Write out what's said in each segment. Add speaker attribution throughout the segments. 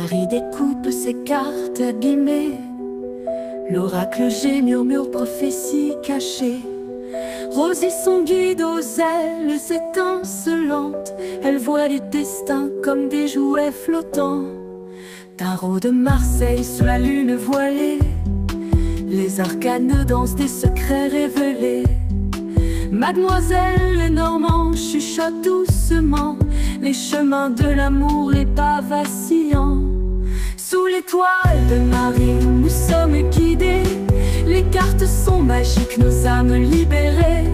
Speaker 1: Marie découpe ses cartes abîmées. L'oracle G murmure prophétie cachée. Rosie son guide aux ailes étincelantes. Elle voit les destins comme des jouets flottants. Tarot de Marseille sous la lune voilée. Les arcanes dansent des secrets révélés. Mademoiselle Lenormand chuchote doucement les chemins de l'amour, les pas vacillants. Sous l'étoile de Marie, nous sommes guidés. Les cartes sont magiques, nos âmes libérées.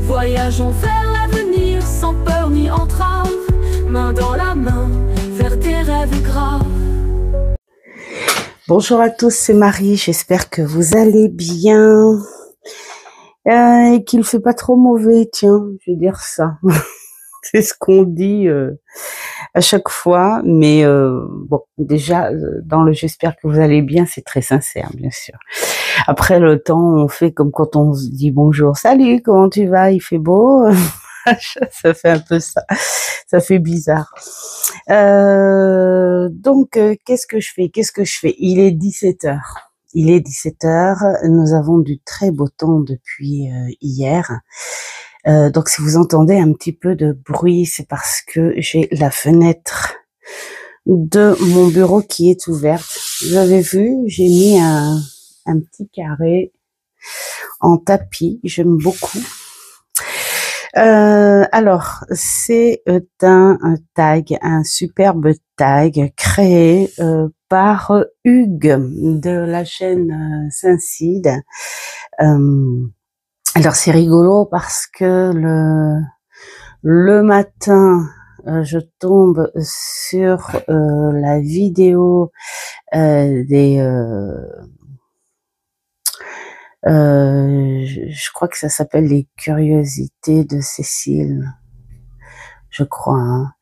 Speaker 1: Voyageons vers l'avenir sans peur ni entrave, main dans la main, vers des rêves graves.
Speaker 2: Bonjour à tous, c'est Marie, j'espère que vous allez bien et qu'il fait pas trop mauvais, tiens, je vais dire ça. C'est ce qu'on dit à chaque fois, mais bon, déjà, dans le j'espère que vous allez bien, c'est très sincère, bien sûr. Après, le temps, on fait comme quand on se dit bonjour, salut, comment tu vas, il fait beau. Ça fait un peu ça, ça fait bizarre. Donc, qu'est-ce que je fais? Il est 17h. Il est 17h, nous avons du très beau temps depuis hier. Donc, si vous entendez un petit peu de bruit, c'est parce que j'ai la fenêtre de mon bureau qui est ouverte. Vous avez vu, j'ai mis un petit carré en tapis, j'aime beaucoup. Alors, c'est un tag, un superbe tag créé par Hugues de la chaîne Saint-Cide. Alors, c'est rigolo parce que le matin, je tombe sur la vidéo je crois que ça s'appelle les curiosités de Cécile, je crois, hein.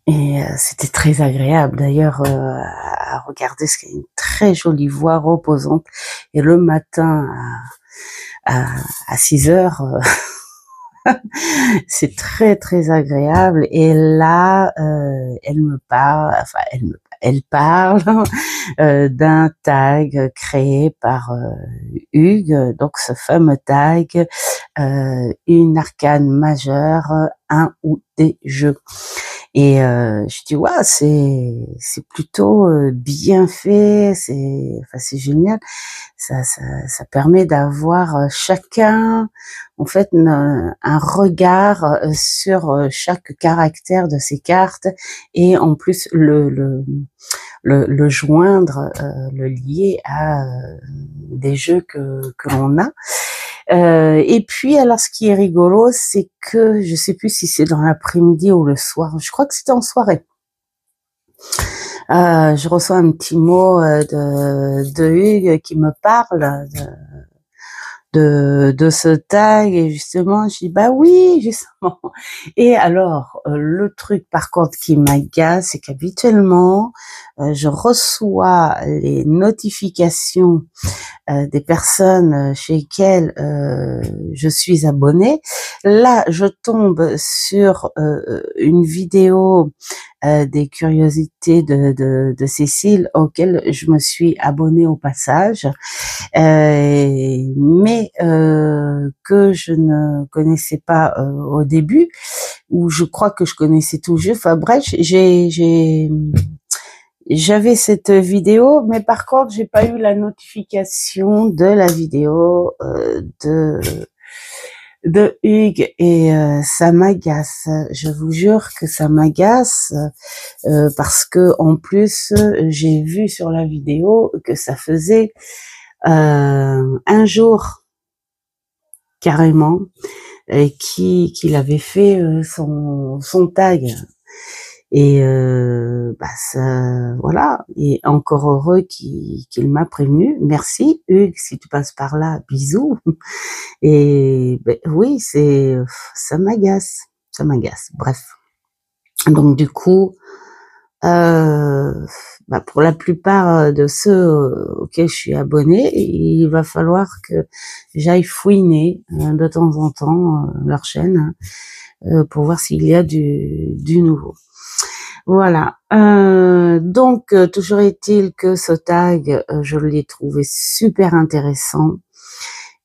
Speaker 2: Et c'était très agréable d'ailleurs à regarder, parce qu'il y a une très jolie voix reposante. Et le matin à 6h, c'est très très agréable. Et là, elle parle d'un tag créé par Hugues, donc ce fameux tag, une arcane majeure, un ou des jeux. Et je dis ouais, c'est plutôt bien fait, c'est génial. Ça permet d'avoir chacun en fait un regard sur chaque caractère de ces cartes, et en plus le joindre, le lier à des jeux que l'on a. Et puis, alors, ce qui est rigolo, c'est que je sais plus si c'est dans l'après-midi ou le soir. Je crois que c'était en soirée. Je reçois un petit mot de Hugues qui me parle de ce tag, et justement je dis bah oui, justement. Et alors le truc par contre qui m'agace, c'est qu'habituellement je reçois les notifications des personnes chez lesquelles je suis abonnée. Là, je tombe sur une vidéo des curiosités de Cécile, auxquelles je me suis abonnée au passage, mais que je ne connaissais pas au début, ou je crois que je connaissais tout juste. Enfin bref, j'avais cette vidéo, mais par contre, j'ai pas eu la notification de la vidéo de Hugues, et ça m'agace. Je vous jure que ça m'agace parce que en plus, j'ai vu sur la vidéo que ça faisait un jour carrément qu'il avait fait son tag. Et bah ça, voilà, et encore heureux qu'il m'a prévenu. Merci Hugues, si tu passes par là, bisous. Et ben, oui, ça m'agace. Bref, donc du coup, euh, pour la plupart de ceux auxquels je suis abonnée, il va falloir que j'aille fouiner de temps en temps leur chaîne pour voir s'il y a du nouveau. Voilà. Donc, toujours est-il que ce tag, je l'ai trouvé super intéressant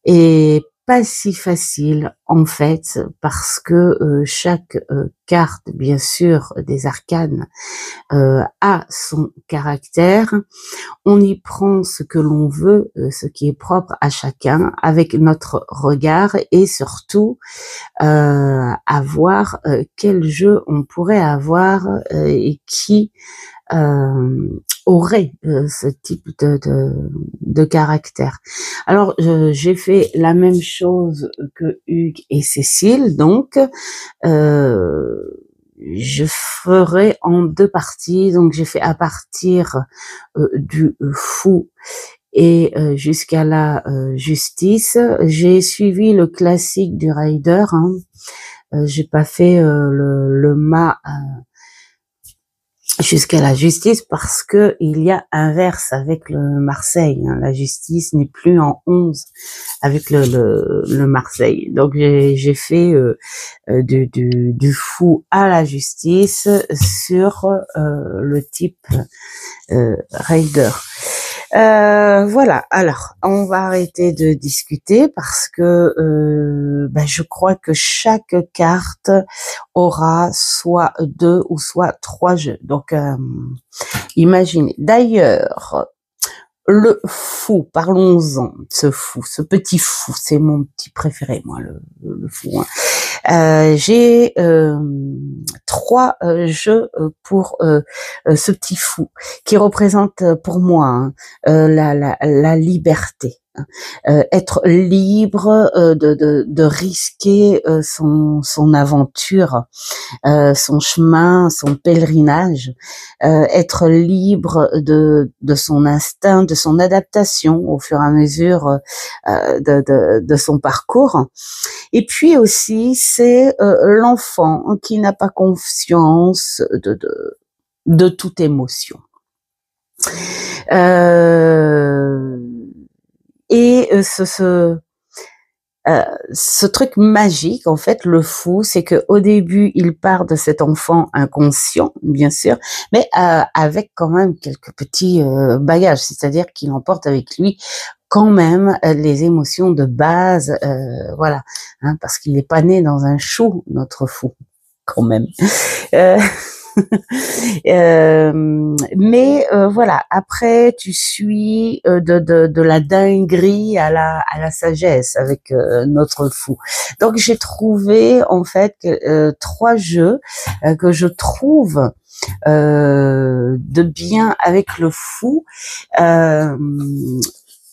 Speaker 2: et pas si facile en fait, parce que chaque carte, bien sûr, des arcanes a son caractère. On y prend ce que l'on veut, ce qui est propre à chacun, avec notre regard et surtout à voir quel jeu on pourrait avoir et qui aurait ce type de caractère. Alors, j'ai fait la même chose que Hugues et Cécile, donc je ferai en 2 parties. Donc, j'ai fait à partir du fou et jusqu'à la justice. J'ai suivi le classique du rider. Hein. J'ai pas fait le mât jusqu'à la justice parce que il y a inverse avec le Marseille. Hein. La justice n'est plus en 11 avec le Marseille. Donc j'ai fait du fou à la justice sur le type Raider. Voilà, alors on va arrêter de discuter parce que je crois que chaque carte aura soit 2 ou soit 3 jeux. Donc imaginez. D'ailleurs, le fou, parlons-en, ce petit fou, c'est mon petit préféré, moi, le fou. Hein. J'ai 3 jeux pour ce petit fou, qui représente pour moi hein, la liberté. Être libre de risquer son aventure, son chemin, son pèlerinage, être libre de son instinct, de son adaptation au fur et à mesure de son parcours. Et puis aussi, c'est l'enfant qui n'a pas conscience de toute émotion. Et ce truc magique, en fait, le fou, c'est que au début, il part de cet enfant inconscient, bien sûr, mais avec quand même quelques petits bagages, c'est-à-dire qu'il emporte avec lui quand même les émotions de base, voilà, hein, parce qu'il n'est pas né dans un chou, notre fou, quand même. Mais voilà, après tu suis de la dinguerie à la sagesse avec notre fou. Donc j'ai trouvé en fait 3 jeux que je trouve de bien avec le fou.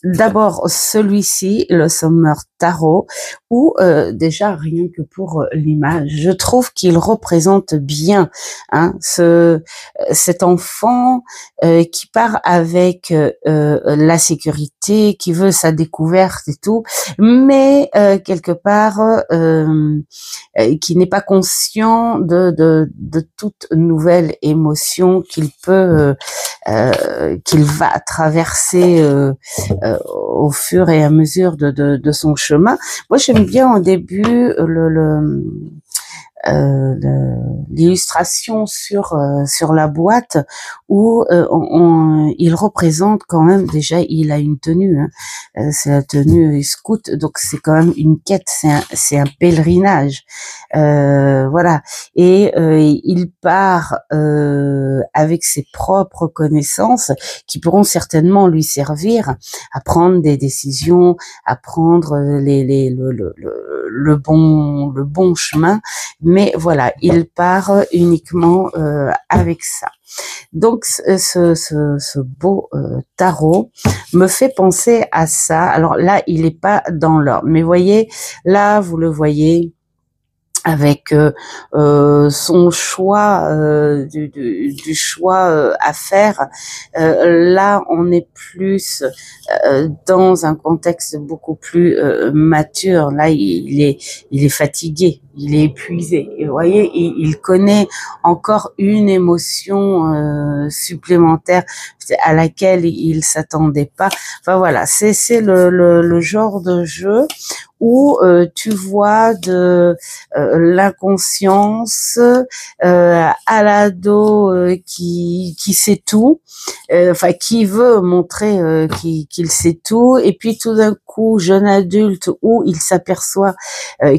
Speaker 2: D'abord celui-ci, le Summer Tarot, où déjà rien que pour l'image, je trouve qu'il représente bien hein, cet enfant qui part avec la sécurité, qui veut sa découverte et tout, mais quelque part qui n'est pas conscient de toute nouvelle émotion qu'il peut qu'il va traverser au fur et à mesure de son chemin. Moi, j'aime bien au début l'illustration sur la boîte où il représente quand même déjà il a une tenue hein. C'est la tenue scout donc c'est quand même une quête, c'est un pèlerinage voilà et il part avec ses propres connaissances qui pourront certainement lui servir à prendre des décisions, à prendre le bon chemin. Mais voilà, il part uniquement avec ça. Donc, ce beau tarot me fait penser à ça. Alors là, il n'est pas dans l'ordre. Mais voyez, là, vous le voyez, avec son choix du choix à faire. Là, on est plus dans un contexte beaucoup plus mature. Là, il est fatigué, il est épuisé. Et vous voyez, il connaît encore une émotion supplémentaire à laquelle il s'attendait pas. Enfin voilà, c'est le genre de jeu où tu vois de l'inconscience à l'ado qui sait tout, enfin qui veut montrer qu'il sait tout, et puis tout d'un coup jeune adulte où il s'aperçoit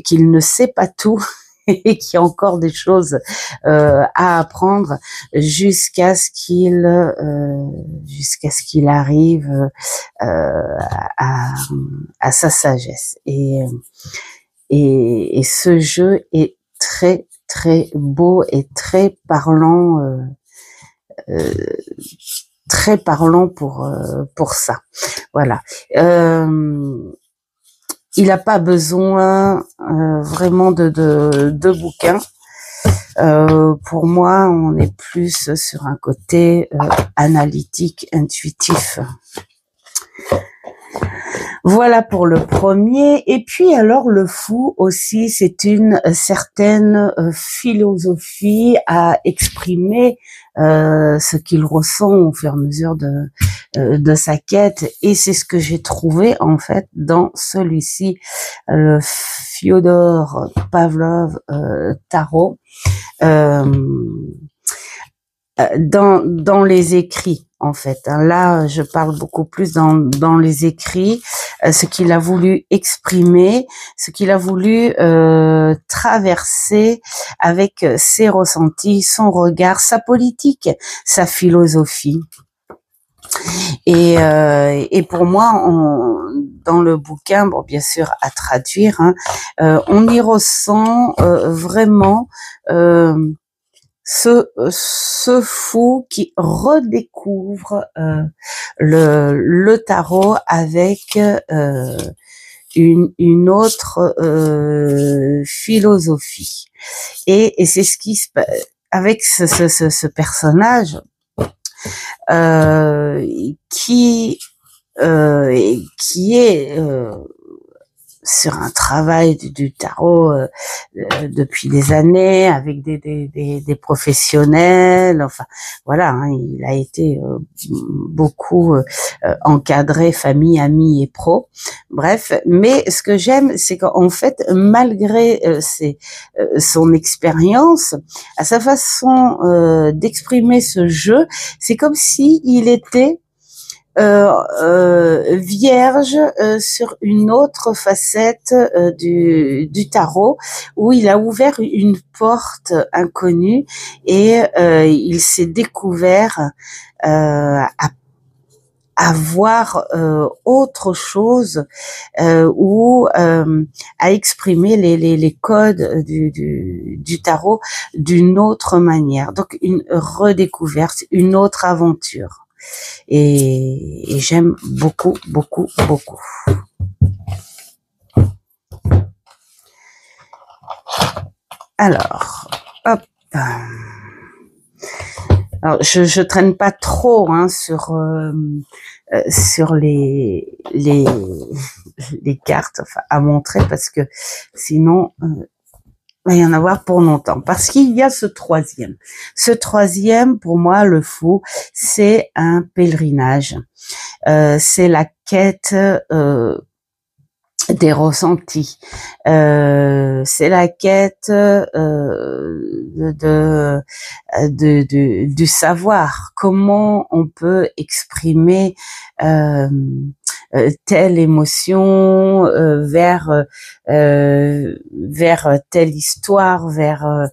Speaker 2: qu'il ne sait pas tout et qu'il y a encore des choses à apprendre jusqu'à ce qu'il arrive à sa sagesse. Et ce jeu est très très beau et très parlant pour ça. Voilà. Il n'a pas besoin vraiment de bouquins. Pour moi, on est plus sur un côté analytique, intuitif. Voilà pour le premier. Et puis alors le fou aussi, c'est une certaine philosophie à exprimer ce qu'il ressent au fur et à mesure de sa quête. Et c'est ce que j'ai trouvé en fait dans celui-ci, le Fyodor Pavlov Tarot, dans les écrits. En fait, là, je parle beaucoup plus dans les écrits, ce qu'il a voulu exprimer, ce qu'il a voulu traverser avec ses ressentis, son regard, sa politique, sa philosophie. Et pour moi, dans le bouquin, bon, bien sûr, à traduire, hein, on y ressent vraiment ce fou qui redécouvre le tarot avec une autre philosophie. Et c'est ce qui se passe avec ce personnage qui est sur un travail du tarot depuis des années avec des professionnels. Enfin voilà, hein, il a été beaucoup encadré, famille, amis et pro. Bref, mais ce que j'aime, c'est qu'en fait, malgré son expérience, à sa façon d'exprimer ce jeu, c'est comme si il était vierge sur une autre facette du tarot, où il a ouvert une porte inconnue et il s'est découvert à voir autre chose ou à exprimer les codes du tarot d'une autre manière. Donc une redécouverte, une autre aventure. Et j'aime beaucoup, beaucoup, beaucoup. Alors, hop. Alors, je traîne pas trop hein, sur les cartes enfin, à montrer parce que sinon va y en avoir pour longtemps. Parce qu'il y a ce troisième. Ce troisième, pour moi, le fou, c'est un pèlerinage. C'est la quête des ressentis. C'est la quête du savoir. Comment on peut exprimer telle émotion vers telle histoire, vers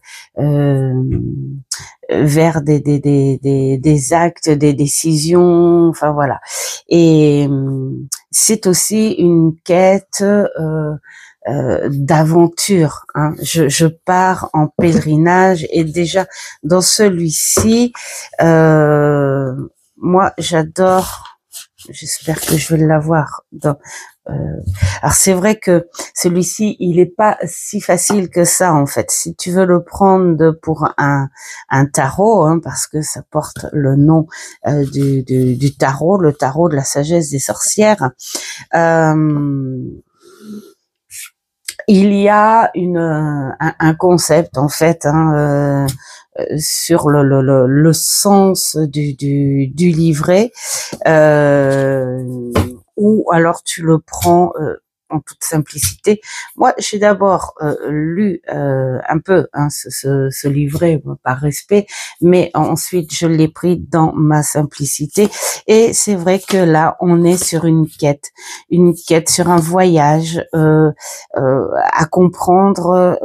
Speaker 2: des actes, des décisions, enfin voilà. Et c'est aussi une quête d'aventure. Hein. Je pars en pèlerinage et déjà dans celui-ci, moi j'adore J'espère que je vais l'avoir dans... Alors c'est vrai que celui-ci, il est pas si facile que ça en fait. Si tu veux le prendre pour un tarot, hein, parce que ça porte le nom du tarot, le tarot de la sagesse des sorcières, il y a un concept en fait, hein, sur le sens du livret, ou alors tu le prends en toute simplicité. Moi, j'ai d'abord lu un peu hein, ce livret par respect, mais ensuite je l'ai pris dans ma simplicité. Et c'est vrai que là, on est sur une quête sur un voyage à comprendre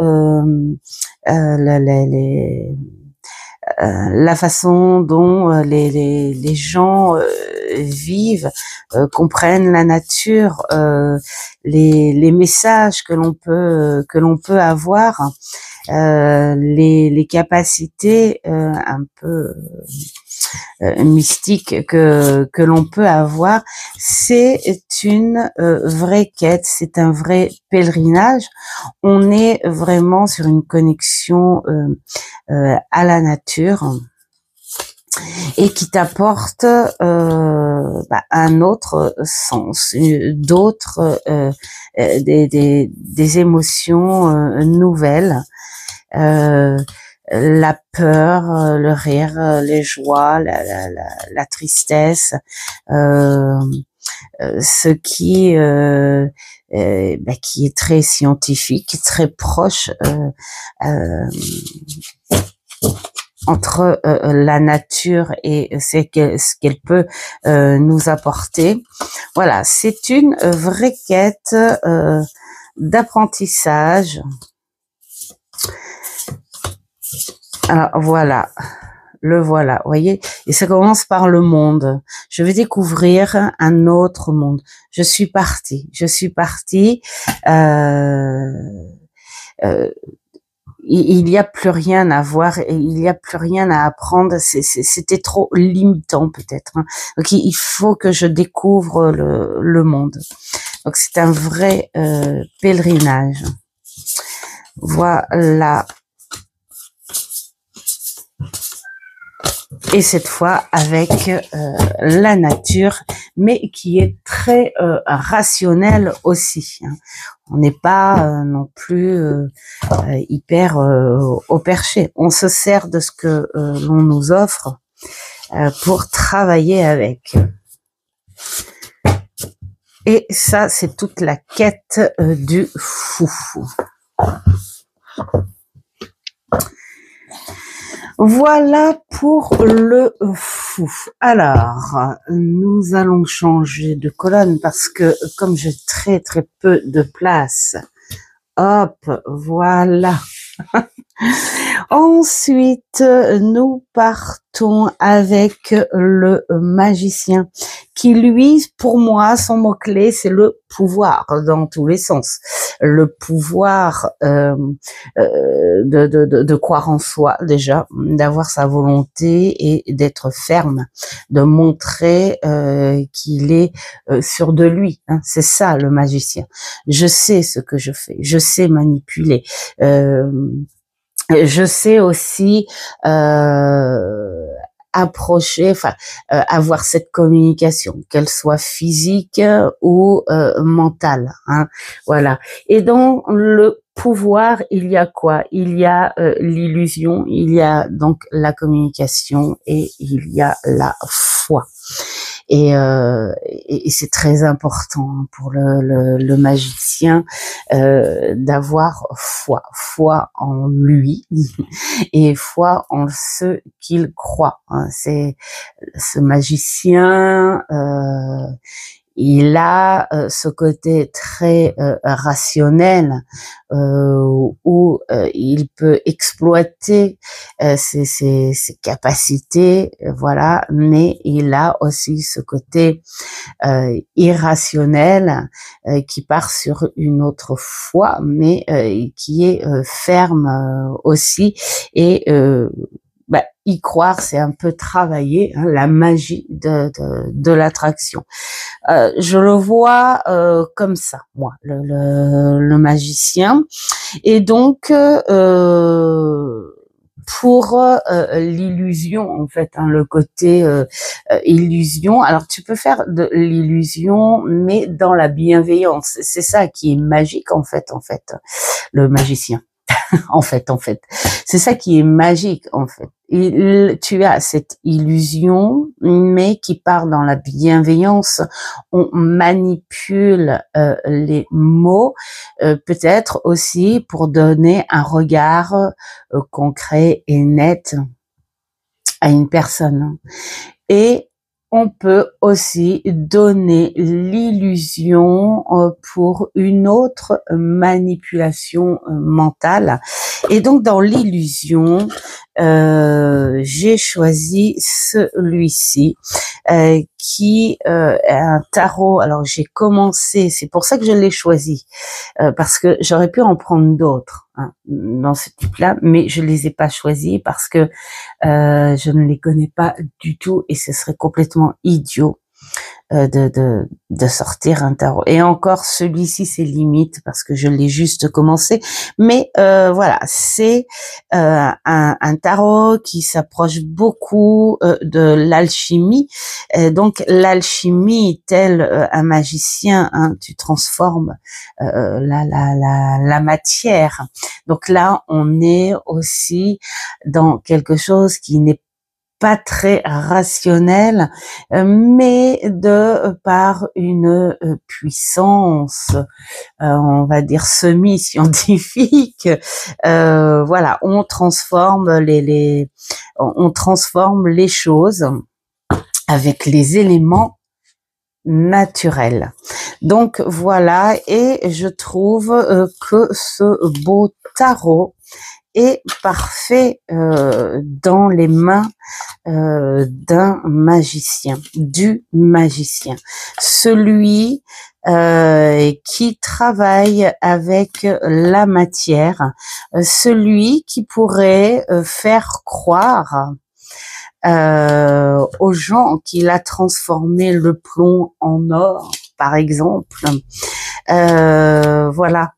Speaker 2: la façon dont les gens vivent, comprennent la nature, les messages que l'on peut avoir, les capacités un peu mystique que l'on peut avoir. C'est une vraie quête, c'est un vrai pèlerinage. On est vraiment sur une connexion à la nature et qui t'apporte un autre sens, d'autres des émotions nouvelles. La peur, le rire, les joies, la tristesse, ce qui est très scientifique, très proche entre la nature et ce qu'elle peut nous apporter. Voilà, c'est une vraie quête d'apprentissage. Alors voilà, le voilà, vous voyez, et ça commence par le monde. Je vais découvrir un autre monde. Je suis partie. Il n'y a plus rien à voir, et il n'y a plus rien à apprendre. C'était trop limitant peut-être. Hein. Donc il faut que je découvre le monde. Donc c'est un vrai pèlerinage. Voilà. Et cette fois avec la nature, mais qui est très rationnelle aussi. Hein. On n'est pas non plus hyper au perché. On se sert de ce que l'on nous offre pour travailler avec. Et ça, c'est toute la quête du foufou. Voilà pour le fou. Alors, nous allons changer de colonne parce que comme j'ai très très peu de place, hop, voilà. Ensuite, nous partons avec le magicien qui, lui, pour moi, son mot-clé, c'est le pouvoir dans tous les sens. Le pouvoir de croire en soi déjà, d'avoir sa volonté et d'être ferme, de montrer qu'il est sûr de lui. Hein. C'est ça le magicien. Je sais ce que je fais, je sais manipuler. Je sais aussi approcher, avoir cette communication, qu'elle soit physique ou mentale. Hein, voilà. Et dans le pouvoir, il y a quoi? Il y a l'illusion, il y a donc la communication et il y a la foi. Et c'est très important pour le magicien d'avoir foi en lui et foi en ce qu'il croit. Hein. C'est ce magicien. Il a ce côté très rationnel où il peut exploiter ses capacités, voilà, mais il a aussi ce côté irrationnel qui part sur une autre foi, mais qui est ferme aussi et y croire, c'est un peu travailler la magie de l'attraction. Je le vois comme ça, moi, le magicien. Et donc, pour l'illusion, en fait, le côté illusion. Alors, tu peux faire de l'illusion, mais dans la bienveillance. C'est ça qui est magique, en fait, le magicien. en fait. C'est ça qui est magique, en fait. Tu as cette illusion, mais qui part dans la bienveillance. On manipule les mots, peut-être aussi pour donner un regard concret et net à une personne. Et on peut aussi donner l'illusion pour une autre manipulation mentale. Et donc, dans l'illusion, j'ai choisi celui-ci qui est un tarot. Alors, j'ai commencé, c'est pour ça que je l'ai choisi, parce que j'aurais pu en prendre d'autres dans ce type-là, mais je les ai pas choisis parce que je ne les connais pas du tout et ce serait complètement idiot de sortir un tarot. Et encore, celui-ci, c'est limite parce que je l'ai juste commencé. Mais voilà, c'est un tarot qui s'approche beaucoup de l'alchimie. Donc, l'alchimie, tel un magicien, tu transformes la matière. Donc là, on est aussi dans quelque chose qui n'est pas très rationnel, mais par une puissance, on va dire semi-scientifique. Voilà, on transforme on transforme les choses avec les éléments naturels. Donc voilà, et je trouve que ce beau tarot est parfait dans les mains d'un magicien, du magicien. Celui qui travaille avec la matière, celui qui pourrait faire croire aux gens qu'il a transformé le plomb en or, par exemple. Voilà.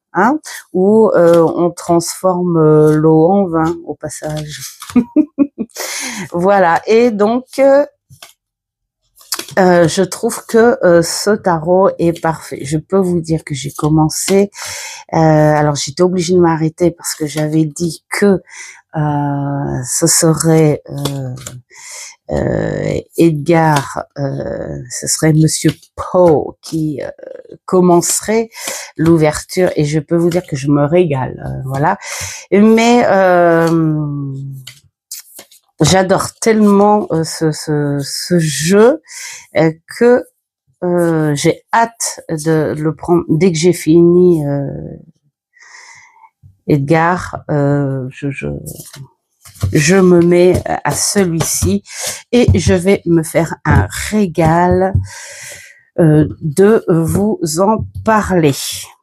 Speaker 2: Où on transforme l'eau en vin au passage. Voilà, et donc je trouve que ce tarot est parfait. Je peux vous dire que j'ai commencé, alors j'étais obligée de m'arrêter parce que j'avais dit que ce serait Edgar, ce serait Monsieur Poe qui commencerait l'ouverture et je peux vous dire que je me régale, voilà. Mais j'adore tellement ce jeu que j'ai hâte de le prendre dès que j'ai fini. Edgar, je me mets à celui-ci et je vais me faire un régal de vous en parler.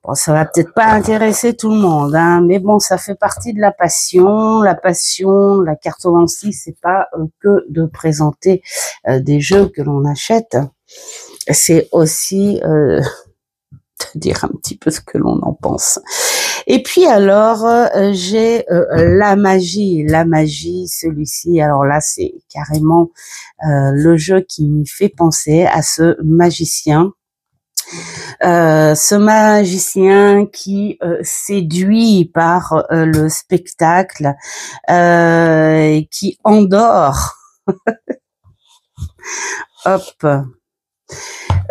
Speaker 2: Bon, ça va peut-être pas intéresser tout le monde, mais bon, ça fait partie de la passion. La passion, la cartomancie, c'est pas que de présenter des jeux que l'on achète. C'est aussi de dire un petit peu ce que l'on en pense. Et puis alors, j'ai la magie, celui-ci. Alors là, c'est carrément le jeu qui me fait penser à ce magicien. Ce magicien qui séduit par le spectacle, qui endort. Hop.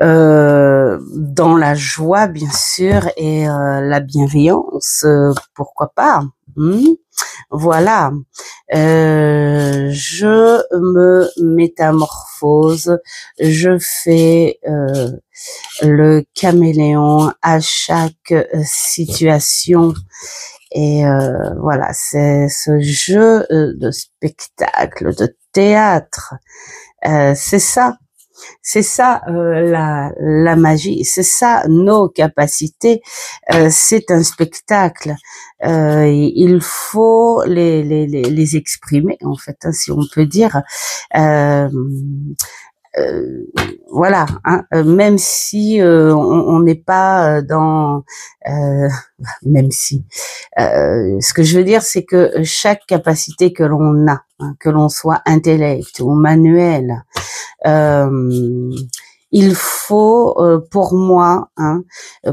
Speaker 2: Dans la joie bien sûr et la bienveillance, pourquoi pas. Voilà, je me métamorphose, je fais le caméléon à chaque situation et voilà, c'est ce jeu de spectacle, de théâtre, c'est ça. C'est ça la magie, c'est ça nos capacités. C'est un spectacle. Il faut les exprimer en fait, hein, si on peut dire. Euh, euh, voilà, hein, même si on n'est pas dans, même si, ce que je veux dire, c'est que chaque capacité que l'on a, hein, que l'on soit intellect ou manuel, il faut, pour moi, hein,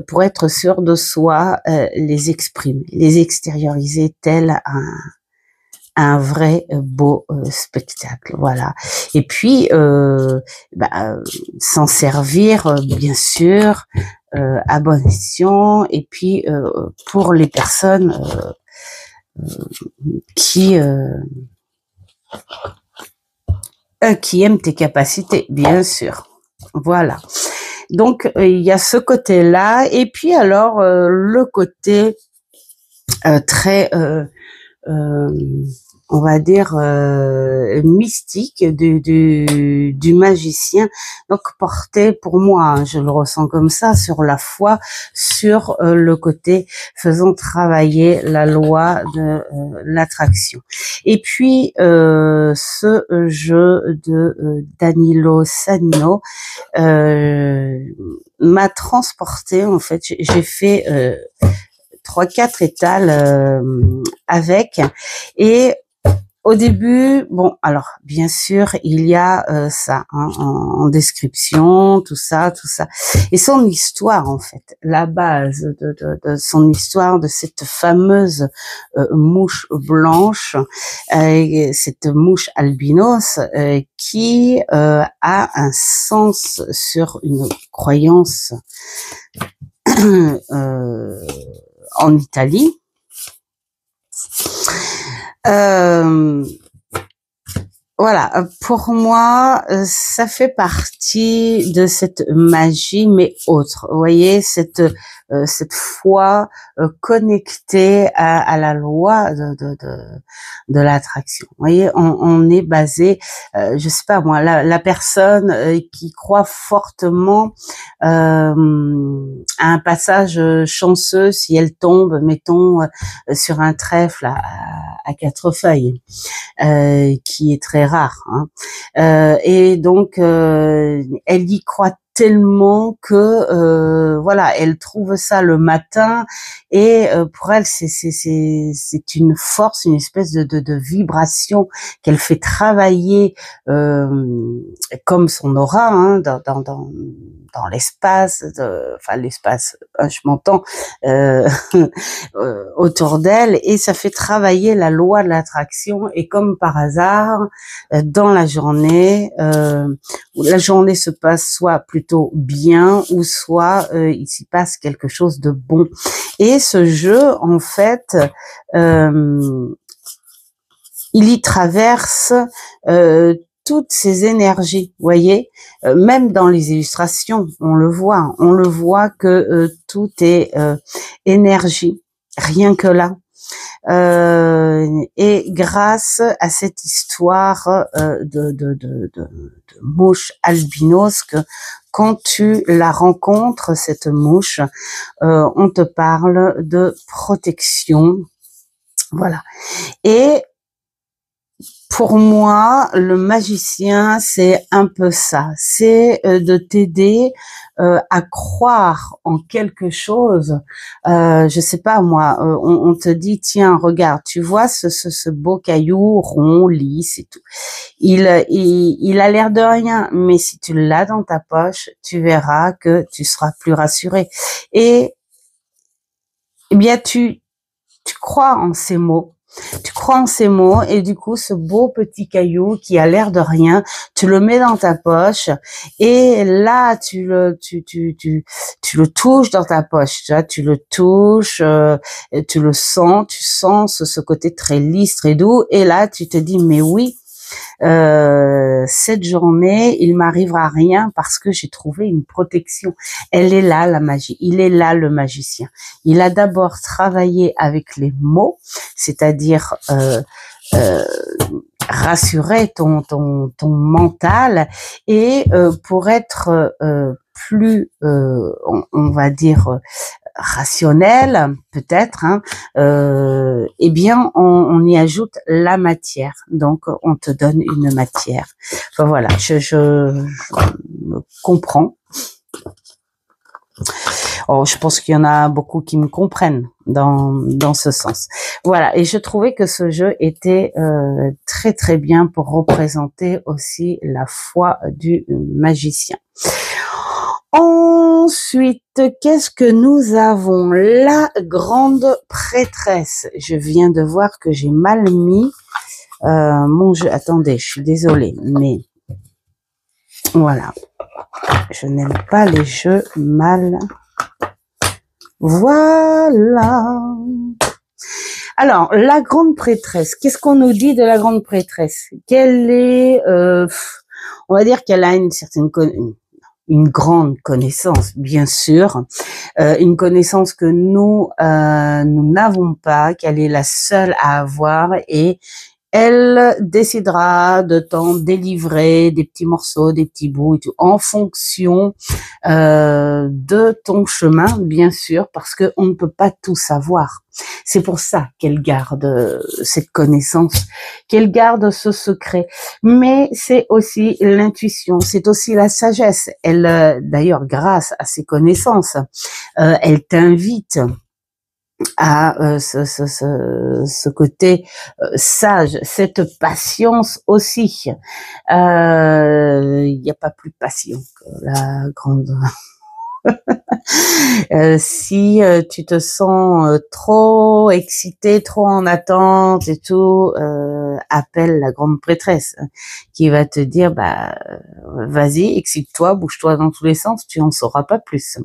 Speaker 2: pour être sûr de soi, les exprimer, les extérioriser tel un vrai beau spectacle, voilà. Et puis s'en servir bien sûr à bon escient, et puis pour les personnes qui aiment tes capacités, bien sûr. Voilà. Donc il y a ce côté-là, et puis alors le côté très on va dire mystique du magicien, donc porté pour moi, hein, je le ressens comme ça, sur la foi, sur le côté faisant travailler la loi de l'attraction. Et puis ce jeu de Danilo Sanino m'a transporté, en fait. J'ai fait 3-4 étals avec, et au début, bon, alors bien sûr, il y a ça hein, en description, tout ça, et son histoire en fait, la base de son histoire, de cette fameuse mouche blanche, cette mouche albinos qui a un sens sur une croyance en Italie. Voilà, pour moi, ça fait partie de cette magie, mais autre. Vous voyez, cette foi connectée à la loi de l'attraction. Vous voyez, on est basé, je sais pas moi, la personne qui croit fortement à un passage chanceux si elle tombe, mettons, sur un trèfle à 4 feuilles. Qui est très rare, hein. Et donc elle y croit tellement que voilà, elle trouve ça le matin, et pour elle c'est une force, une espèce de vibration qu'elle fait travailler comme son aura hein, dans l'espace, enfin l'espace, je m'entends, autour d'elle, et ça fait travailler la loi de l'attraction. Et comme par hasard, dans la journée se passe soit plutôt bien, ou soit il s'y passe quelque chose de bon. Et ce jeu, en fait, il y traverse toutes ces énergies, voyez, même dans les illustrations, on le voit que tout est énergie, rien que là. Et grâce à cette histoire de mouche albinos, que quand tu la rencontres, cette mouche, on te parle de protection, voilà. Et pour moi, le magicien, c'est un peu ça. C'est de t'aider à croire en quelque chose. Je sais pas moi, on te dit tiens, regarde, tu vois ce beau caillou rond, lisse et tout. Il a l'air de rien, mais si tu l'as dans ta poche, tu verras que tu seras plus rassuré. Et eh bien tu crois en ces mots. Tu crois en ces mots, et du coup, ce beau petit caillou qui a l'air de rien, tu le mets dans ta poche, et là, tu le touches dans ta poche, tu le touches, tu le sens, tu sens ce côté très lisse, très doux, et là, tu te dis, mais oui, cette journée, il m'arrivera rien parce que j'ai trouvé une protection. Elle est là, la magie. Il est là, le magicien. Il a d'abord travaillé avec les mots, c'est-à-dire rassurer ton mental et pour être plus, on va dire, rationnel, peut-être, hein, eh bien, on y ajoute la matière. Donc, on te donne une matière. Enfin, voilà, je comprends. Oh, je pense qu'il y en a beaucoup qui me comprennent dans ce sens. Voilà, et je trouvais que ce jeu était très très bien pour représenter aussi la foi du magicien. Ensuite, qu'est-ce que nous avons? La grande prêtresse. Je viens de voir que j'ai mal mis mon jeu. Attendez, je suis désolée, mais voilà. Je n'aime pas les jeux mal. Voilà. Alors, la grande prêtresse. Qu'est-ce qu'on nous dit de la grande prêtresse? Qu'elle est, on va dire qu'elle a une grande connaissance, bien sûr, une connaissance que nous n'avons pas, qu'elle est la seule à avoir, et elle décidera de t'en délivrer des petits morceaux, des petits bouts et tout, en fonction de ton chemin, bien sûr, parce que on ne peut pas tout savoir. C'est pour ça qu'elle garde cette connaissance, qu'elle garde ce secret. Mais c'est aussi l'intuition, c'est aussi la sagesse. Elle, d'ailleurs, grâce à ses connaissances, elle t'invite à ce côté sage, cette patience aussi. Il n'y a pas plus patient que la grande. Si tu te sens trop excité, trop en attente et tout, appelle la grande prêtresse qui va te dire bah vas-y, excite-toi, bouge-toi dans tous les sens, tu en sauras pas plus.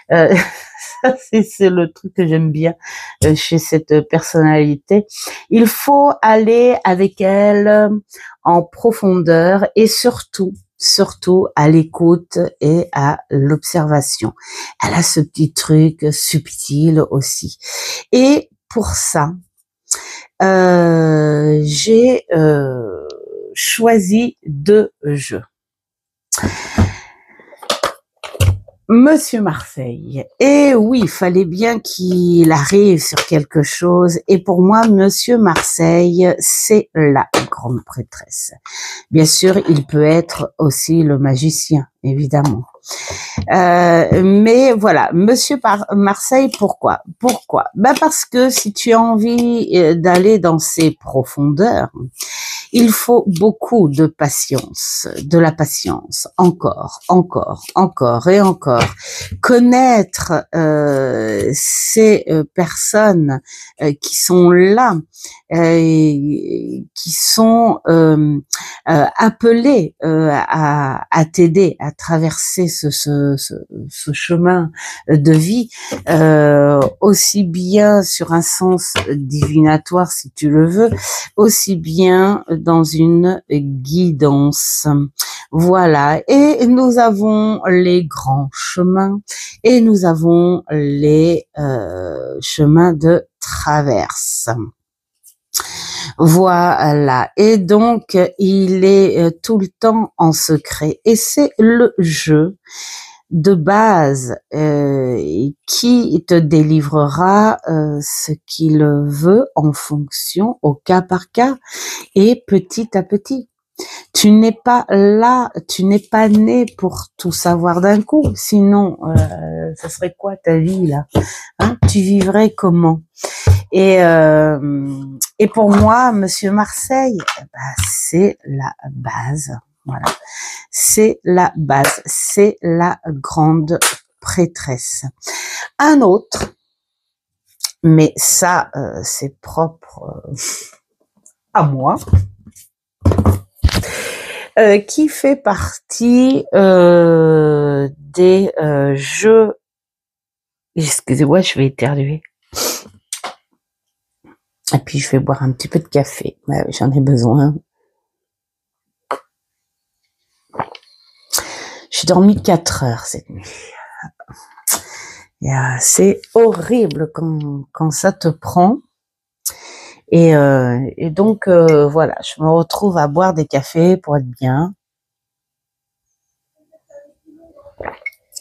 Speaker 2: C'est le truc que j'aime bien chez cette personnalité. Il faut aller avec elle en profondeur et surtout à l'écoute et à l'observation. Elle a ce petit truc subtil aussi. Et pour ça, j'ai choisi 2 jeux. Monsieur Marseille. Et oui, il fallait bien qu'il arrive sur quelque chose. Et pour moi, Monsieur Marseille, c'est la grande prêtresse. Bien sûr, il peut être aussi le magicien, évidemment. Mais voilà, Monsieur Marseille, pourquoi? Ben parce que si tu as envie d'aller dans ces profondeurs, il faut beaucoup de patience, de la patience, encore et encore. Connaître ces personnes qui sont là, qui sont appelées à t'aider à traverser ce chemin de vie, aussi bien sur un sens divinatoire si tu le veux, aussi bien dans une guidance. Voilà. Et nous avons les grands chemins et nous avons les chemins de traverse. Voilà. Et donc, il est tout le temps en secret. Et c'est le jeu de base qui te délivrera ce qu'il veut en fonction, au cas par cas et petit à petit. Tu n'es pas là, tu n'es pas né pour tout savoir d'un coup, sinon ça serait quoi ta vie là, hein? Tu vivrais comment? Et pour moi, Monsieur Marseille, bah, c'est la base. Voilà, c'est la base, c'est la grande prêtresse. Un autre, mais ça, c'est propre à moi, qui fait partie des jeux. Excusez-moi, je vais éternuer. Et puis je vais boire un petit peu de café. Ouais, j'en ai besoin. J'ai dormi 4 heures cette nuit. C'est horrible quand ça te prend. Et donc, voilà, je me retrouve à boire des cafés pour être bien.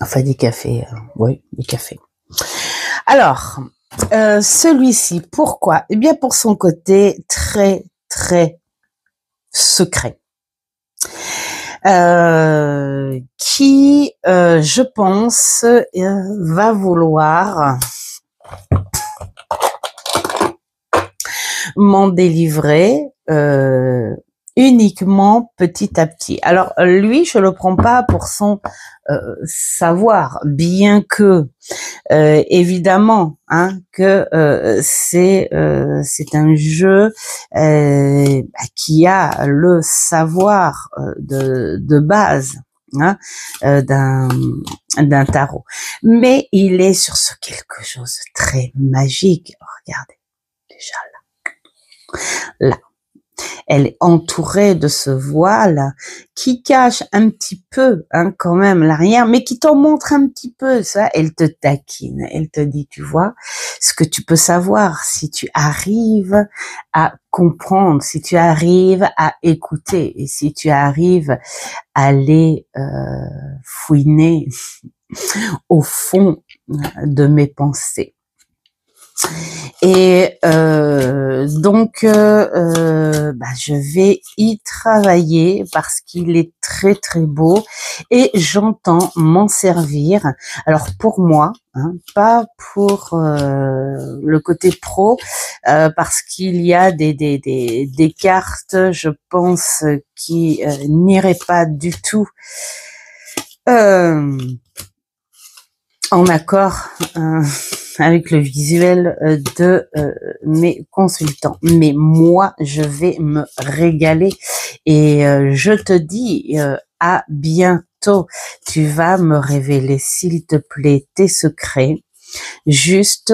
Speaker 2: Enfin, des cafés, oui, des cafés. Alors, celui-ci, pourquoi? Eh bien, pour son côté très, très secret. Qui, je pense, va vouloir m'en délivrer uniquement petit à petit. Alors lui, je le prends pas pour son savoir, bien que évidemment que c'est un jeu qui a le savoir de base d'un tarot, mais il est sur ce quelque chose de très magique. Oh, regardez déjà là, elle est entourée de ce voile qui cache un petit peu quand même l'arrière, mais qui t'en montre un petit peu, ça. Elle te taquine, elle te dit, tu vois, ce que tu peux savoir si tu arrives à comprendre, si tu arrives à écouter et si tu arrives à aller fouiner au fond de mes pensées. Et donc, je vais y travailler parce qu'il est très très beau et j'entends m'en servir. Alors pour moi, pas pour le côté pro, parce qu'il y a des cartes, je pense, qui n'iraient pas du tout en accord avec le visuel de mes consultants. Mais moi, je vais me régaler et je te dis à bientôt. Tu vas me révéler, s'il te plaît, tes secrets. Juste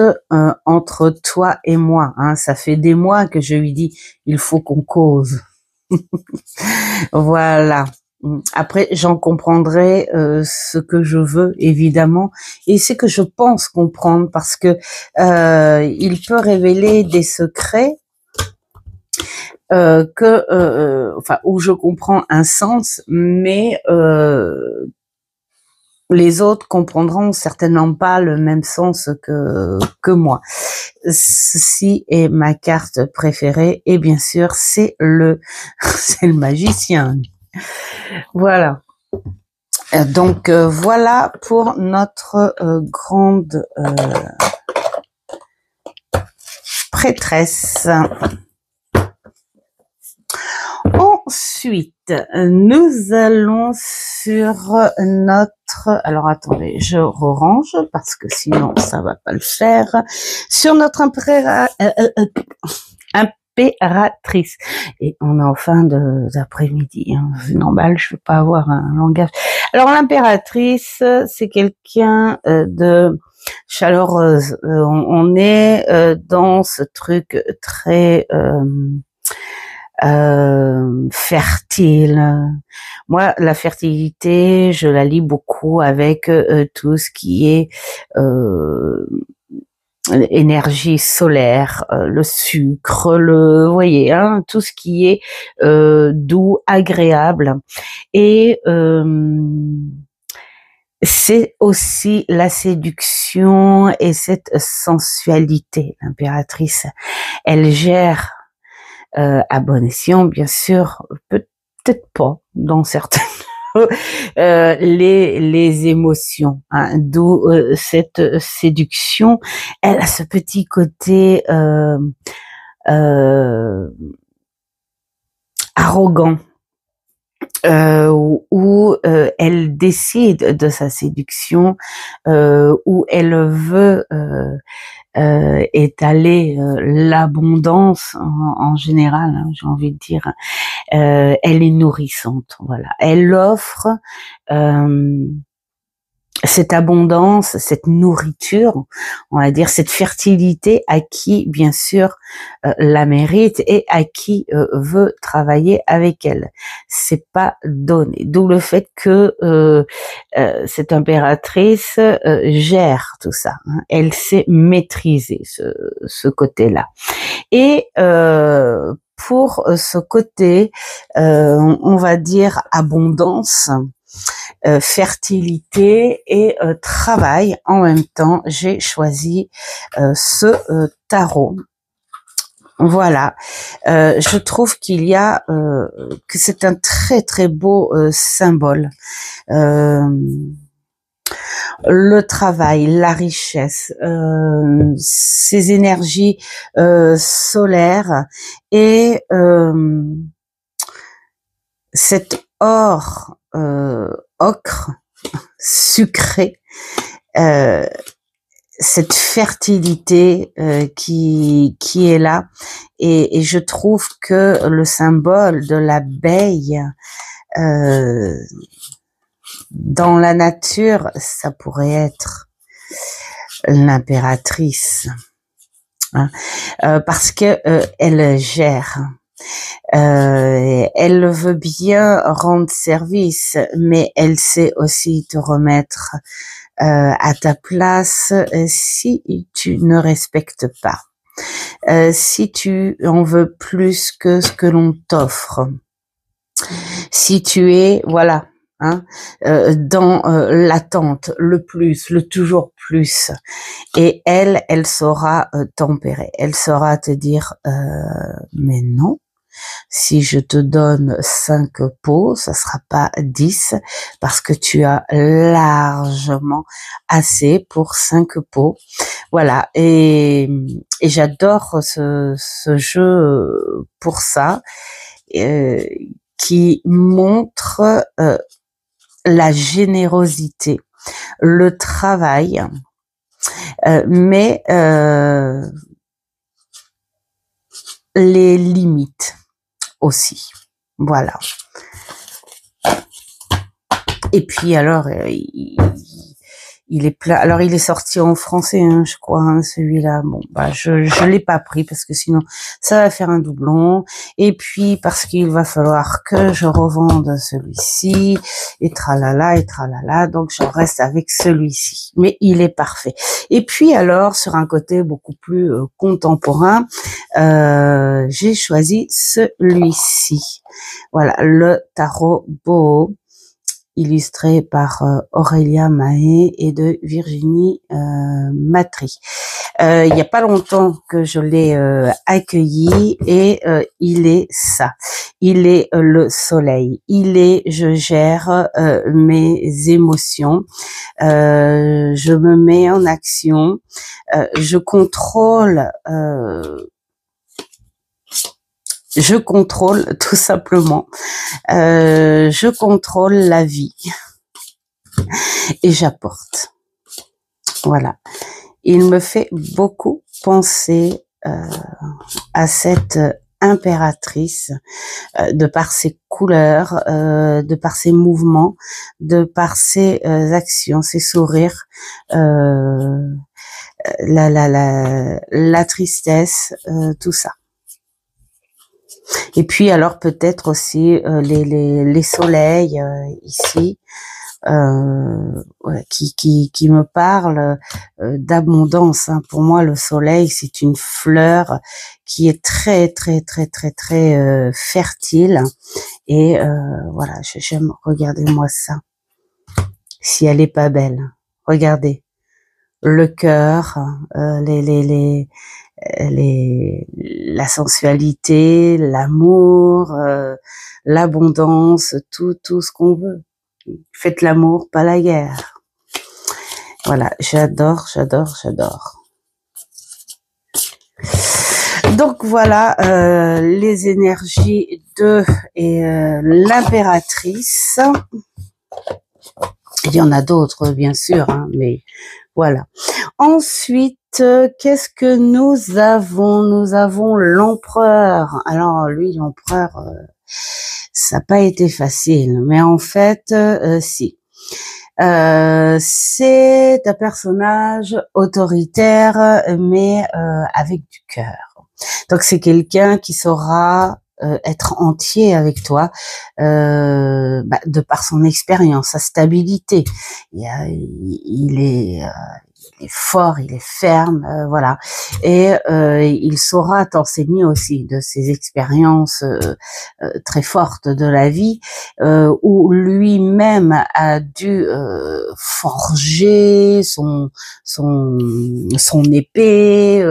Speaker 2: entre toi et moi. Ça fait des mois que je lui dis, il faut qu'on cause. Voilà. Après, j'en comprendrai ce que je veux, évidemment, et c'est que je pense comprendre, parce que il peut révéler des secrets où je comprends un sens, mais les autres comprendront certainement pas le même sens que moi. Ceci est ma carte préférée, et bien sûr, c'est le magicien. Voilà. Donc voilà pour notre grande prêtresse. Ensuite, nous allons sur notre... Alors attendez, je range parce que sinon ça va pas le faire. Sur notre impératrice. Et on est en fin d'après-midi. Normal, je ne veux pas avoir un langage. Alors l'impératrice, c'est quelqu'un de chaleureuse. On est dans ce truc très fertile. Moi, la fertilité, je la lie beaucoup avec tout ce qui est l'énergie solaire, le sucre, vous voyez, tout ce qui est doux, agréable. Et c'est aussi la séduction et cette sensualité. L'impératrice, elle gère à bon escient, bien sûr, peut-être pas dans certaines les émotions, d'où cette séduction. Elle a ce petit côté arrogant, où elle décide de sa séduction, où elle veut étaler l'abondance en général, j'ai envie de dire. Elle est nourrissante, voilà. Elle offre cette abondance, cette nourriture, on va dire, cette fertilité à qui, bien sûr, la mérite et à qui veut travailler avec elle. C'est pas donné. D'où le fait que cette impératrice gère tout ça. Elle sait maîtriser ce côté-là. Et pour ce côté, on va dire abondance, fertilité et travail en même temps, j'ai choisi ce tarot. Voilà, je trouve qu'il y a que c'est un très très beau symbole. Le travail, la richesse, ces énergies solaires et cet or ocre sucré, cette fertilité qui est là, et je trouve que le symbole de l'abeille dans la nature, ça pourrait être l'impératrice, hein, parce que elle gère. Elle veut bien rendre service, mais elle sait aussi te remettre à ta place si tu ne respectes pas, si tu en veux plus que ce que l'on t'offre, si tu es, voilà, hein, dans l'attente, le plus, le toujours plus. Et elle saura tempérer, elle saura te dire mais non, si je te donne 5 pots, ça sera pas 10 parce que tu as largement assez pour 5 pots. Voilà, et j'adore ce jeu pour ça, qui montre la générosité, le travail, mais les limites aussi. Voilà. Et puis alors, il est plein. Alors il est sorti en français, hein, je crois, hein, celui-là. Bon, bah je l'ai pas pris parce que sinon ça va faire un doublon. Et puis parce qu'il va falloir que je revende celui-ci et tralala et tralala. Donc je reste avec celui-ci. Mais il est parfait. Et puis alors sur un côté beaucoup plus contemporain, j'ai choisi celui-ci. Voilà, le tarot Boho, illustré par Aurélia Mahé et de Virginie Matry. Il n'y a pas longtemps que je l'ai accueilli, et il est ça. Il est le soleil. Il est je gère mes émotions. Je me mets en action. Je contrôle tout simplement. Je contrôle la vie et j'apporte. Voilà. Il me fait beaucoup penser à cette impératrice, de par ses couleurs, de par ses mouvements, de par ses actions, ses sourires, la tristesse, tout ça. Et puis alors peut-être aussi les soleils ici, ouais, qui me parlent d'abondance, hein. Pour moi, le soleil, c'est une fleur qui est très très très très très fertile, et voilà, j'aime. Regardez-moi ça, si elle est pas belle. Regardez le cœur, la sensualité, l'amour, l'abondance, tout ce qu'on veut. Faites l'amour, pas la guerre. Voilà, j'adore. Donc voilà les énergies de l'impératrice. Il y en a d'autres, bien sûr, hein, mais voilà. Ensuite, qu'est-ce que nous avons? Nous avons l'empereur. Alors lui, l'empereur, ça n'a pas été facile, mais en fait, si. C'est un personnage autoritaire, mais avec du cœur. Donc c'est quelqu'un qui saura être entier avec toi, de par son expérience, sa stabilité. Il est est fort, il est ferme, voilà. Et il saura t'enseigner aussi de ses expériences très fortes de la vie, où lui-même a dû forger son épée,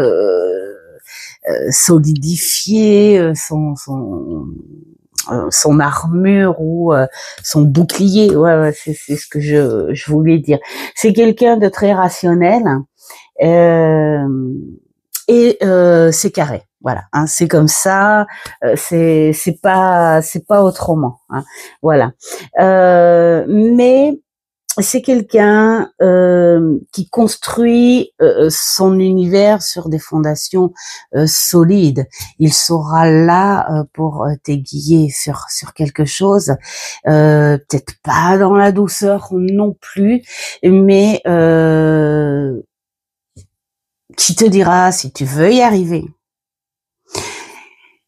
Speaker 2: solidifier son armure ou son bouclier. Ouais, c'est ce que je voulais dire. C'est quelqu'un de très rationnel et c'est carré. Voilà, hein, c'est comme ça, c'est pas autrement. Hein, voilà, mais c'est quelqu'un qui construit son univers sur des fondations solides. Il sera là pour t'aiguiller sur quelque chose, peut-être pas dans la douceur non plus, mais qui te dira si tu veux y arriver,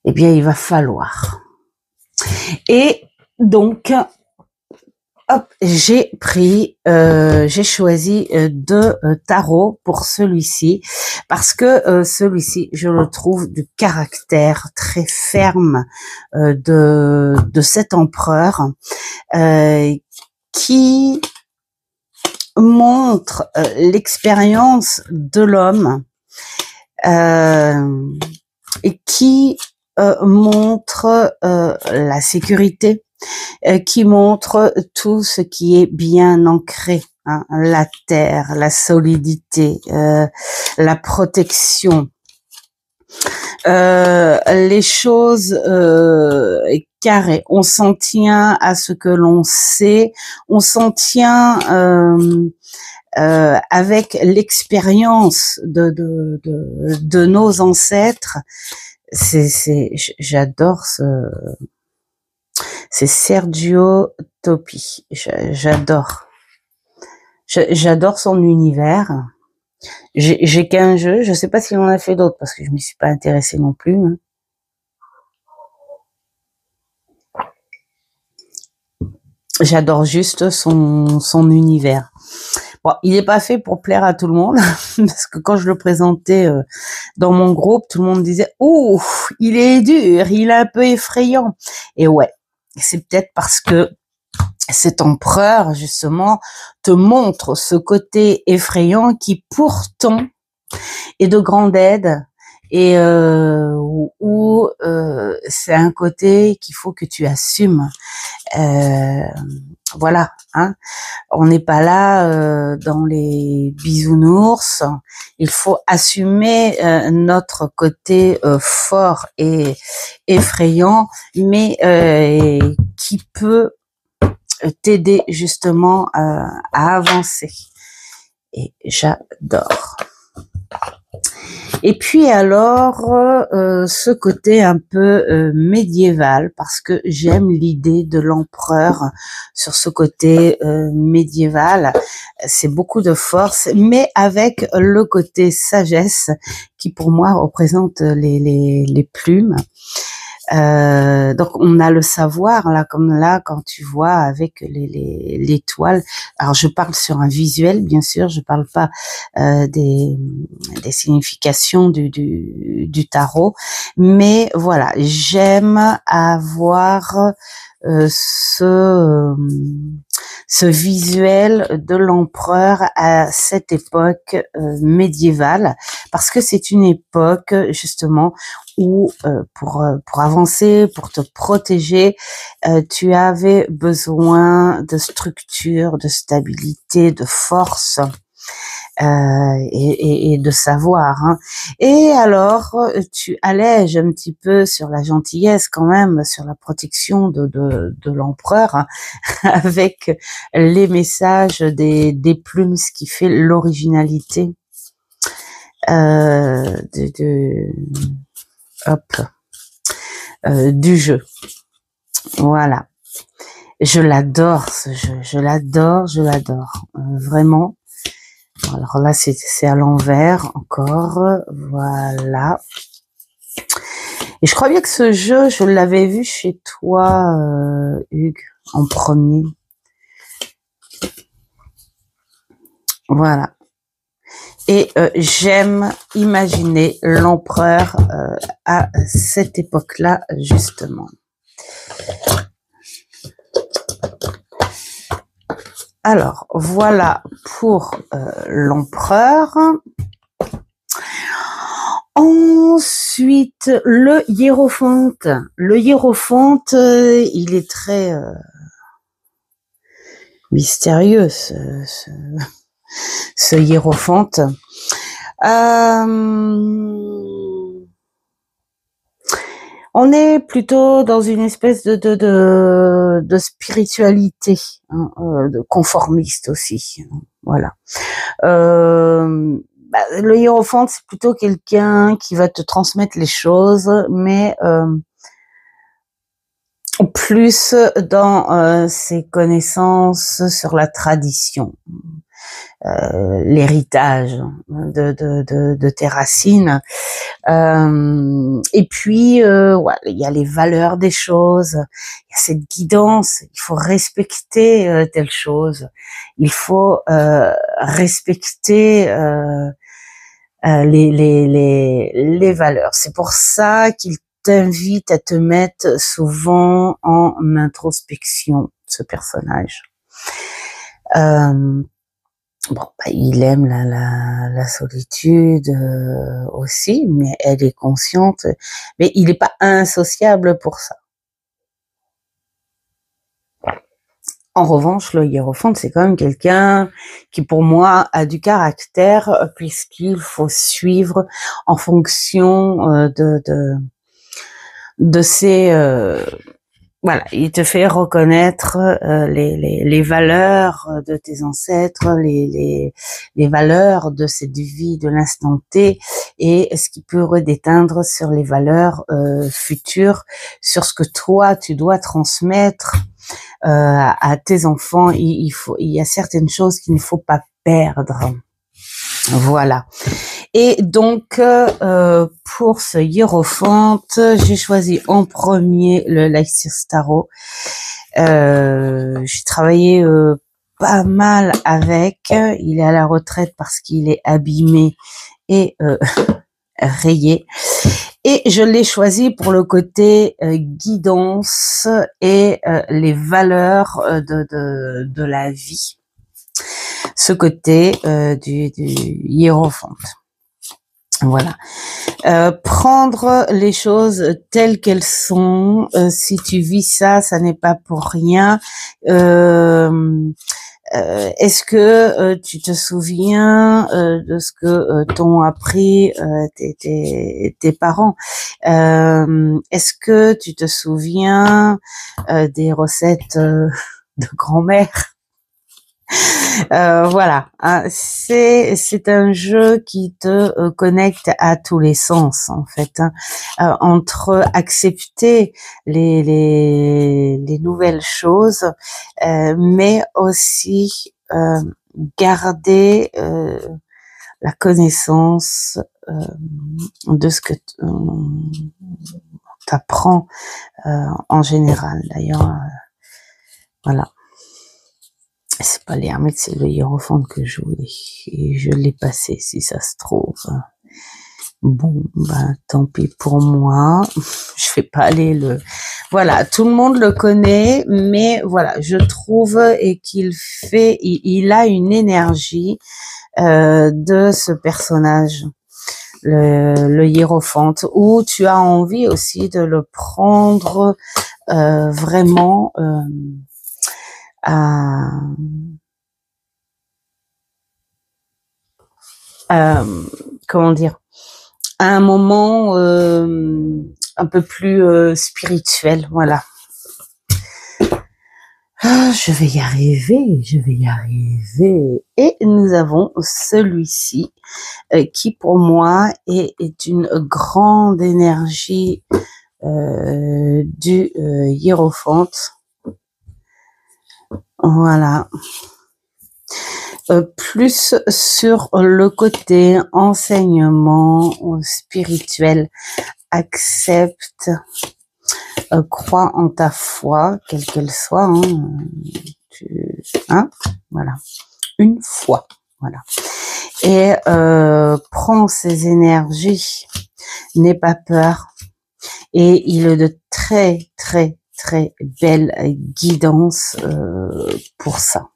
Speaker 2: eh bien il va falloir. Et donc hop, j'ai choisi deux tarots pour celui-ci parce que celui-ci, je le trouve du caractère très ferme de cet empereur qui montre l'expérience de l'homme et qui montre la sécurité, qui montre tout ce qui est bien ancré, hein, la terre, la solidité, la protection, les choses carrées. On s'en tient à ce que l'on sait, on s'en tient avec l'expérience de nos ancêtres. J'adore c'est Sergio Topi. J'adore son univers. J'ai qu'un jeu. Je sais pas s'il en a fait d'autres parce que je m'y suis pas intéressée non plus. Hein. J'adore juste son univers. Bon, il n'est pas fait pour plaire à tout le monde parce que quand je le présentais dans mon groupe, tout le monde disait « Ouh, il est dur, il est un peu effrayant. » Et ouais, c'est peut-être parce que cet empereur, justement, te montre ce côté effrayant qui pourtant est de grande aide et où c'est un côté qu'il faut que tu assumes. Voilà, hein. On n'est pas là dans les bisounours. Il faut assumer notre côté fort et effrayant, mais qui peut t'aider justement à avancer. Et j'adore. Et puis alors, ce côté un peu médiéval, parce que j'aime l'idée de l'empereur sur ce côté médiéval. C'est beaucoup de force, mais avec le côté sagesse qui pour moi représente les plumes. Donc on a le savoir là, comme là quand tu vois avec les toiles. Alors je parle sur un visuel, bien sûr, je parle pas des significations du tarot, mais voilà, j'aime avoir ce visuel de l'empereur à cette époque médiévale, parce que c'est une époque justement où pour avancer, pour te protéger, tu avais besoin de structure, de stabilité, de force. Et de savoir. Hein. Et alors, tu allèges un petit peu sur la gentillesse quand même, sur la protection de l'empereur, hein, avec les messages des plumes, ce qui fait l'originalité du jeu. Voilà. Je l'adore ce jeu, je l'adore, vraiment. Alors là, c'est à l'envers encore, voilà. Et je crois bien que ce jeu, je l'avais vu chez toi, Hugues, en premier. Voilà. Et j'aime imaginer l'empereur à cette époque-là, justement. Alors, voilà pour l'empereur. Ensuite, le hiérophante. Le hiérophante, il est très mystérieux, ce hiérophante. On est plutôt dans une espèce de spiritualité, hein, de conformiste aussi. Voilà. Le hiérophante, c'est plutôt quelqu'un qui va te transmettre les choses, mais plus dans ses connaissances sur la tradition, l'héritage de tes racines. Et puis, voilà, il y a les valeurs des choses, il y a cette guidance, il faut respecter telle chose, il faut respecter les valeurs. C'est pour ça qu'il t'invite à te mettre souvent en introspection, ce personnage. Bon, il aime la solitude aussi, mais elle est consciente. Mais il n'est pas insociable pour ça. En revanche, le hiérophante, c'est quand même quelqu'un qui, pour moi, a du caractère, puisqu'il faut suivre en fonction de ses... voilà, il te fait reconnaître les valeurs de tes ancêtres, les valeurs de cette vie, de l'instant T, et ce qui peut redéteindre sur les valeurs futures, sur ce que toi tu dois transmettre à tes enfants. Il y a certaines choses qu'il ne faut pas perdre. Voilà. Et donc, pour ce hiérophante, j'ai choisi en premier le Lysistrate Tarot. J'ai travaillé pas mal avec. Il est à la retraite parce qu'il est abîmé et rayé. Et je l'ai choisi pour le côté guidance et les valeurs de la vie. Ce côté du hiérophante. Voilà. Prendre les choses telles qu'elles sont. Si tu vis ça, ça n'est pas pour rien. Est-ce que tu te souviens de ce que t'ont appris tes parents? Est-ce que tu te souviens des recettes de grand-mère? Voilà, hein, c'est un jeu qui te connecte à tous les sens en fait, hein, entre accepter les nouvelles choses, mais aussi garder la connaissance de ce que t'apprends en général. D'ailleurs, voilà. C'est pas l'hermite, c'est le hiérophante que je voulais. Et je l'ai passé, si ça se trouve. Bon, ben, tant pis pour moi. Je vais pas aller le... Voilà, tout le monde le connaît, mais voilà, je trouve et il a une énergie de ce personnage, le hiérophante, où tu as envie aussi de le prendre vraiment... comment dire, à un moment un peu plus spirituel, voilà. Je vais y arriver. Et nous avons celui-ci qui pour moi est une grande énergie du hiérophante. Voilà. Plus sur le côté enseignement spirituel, accepte, crois en ta foi, quelle qu'elle soit, hein, voilà, une foi, voilà. et prends ces énergies, n'aie pas peur, et il a de très très très belles guidances pour ça.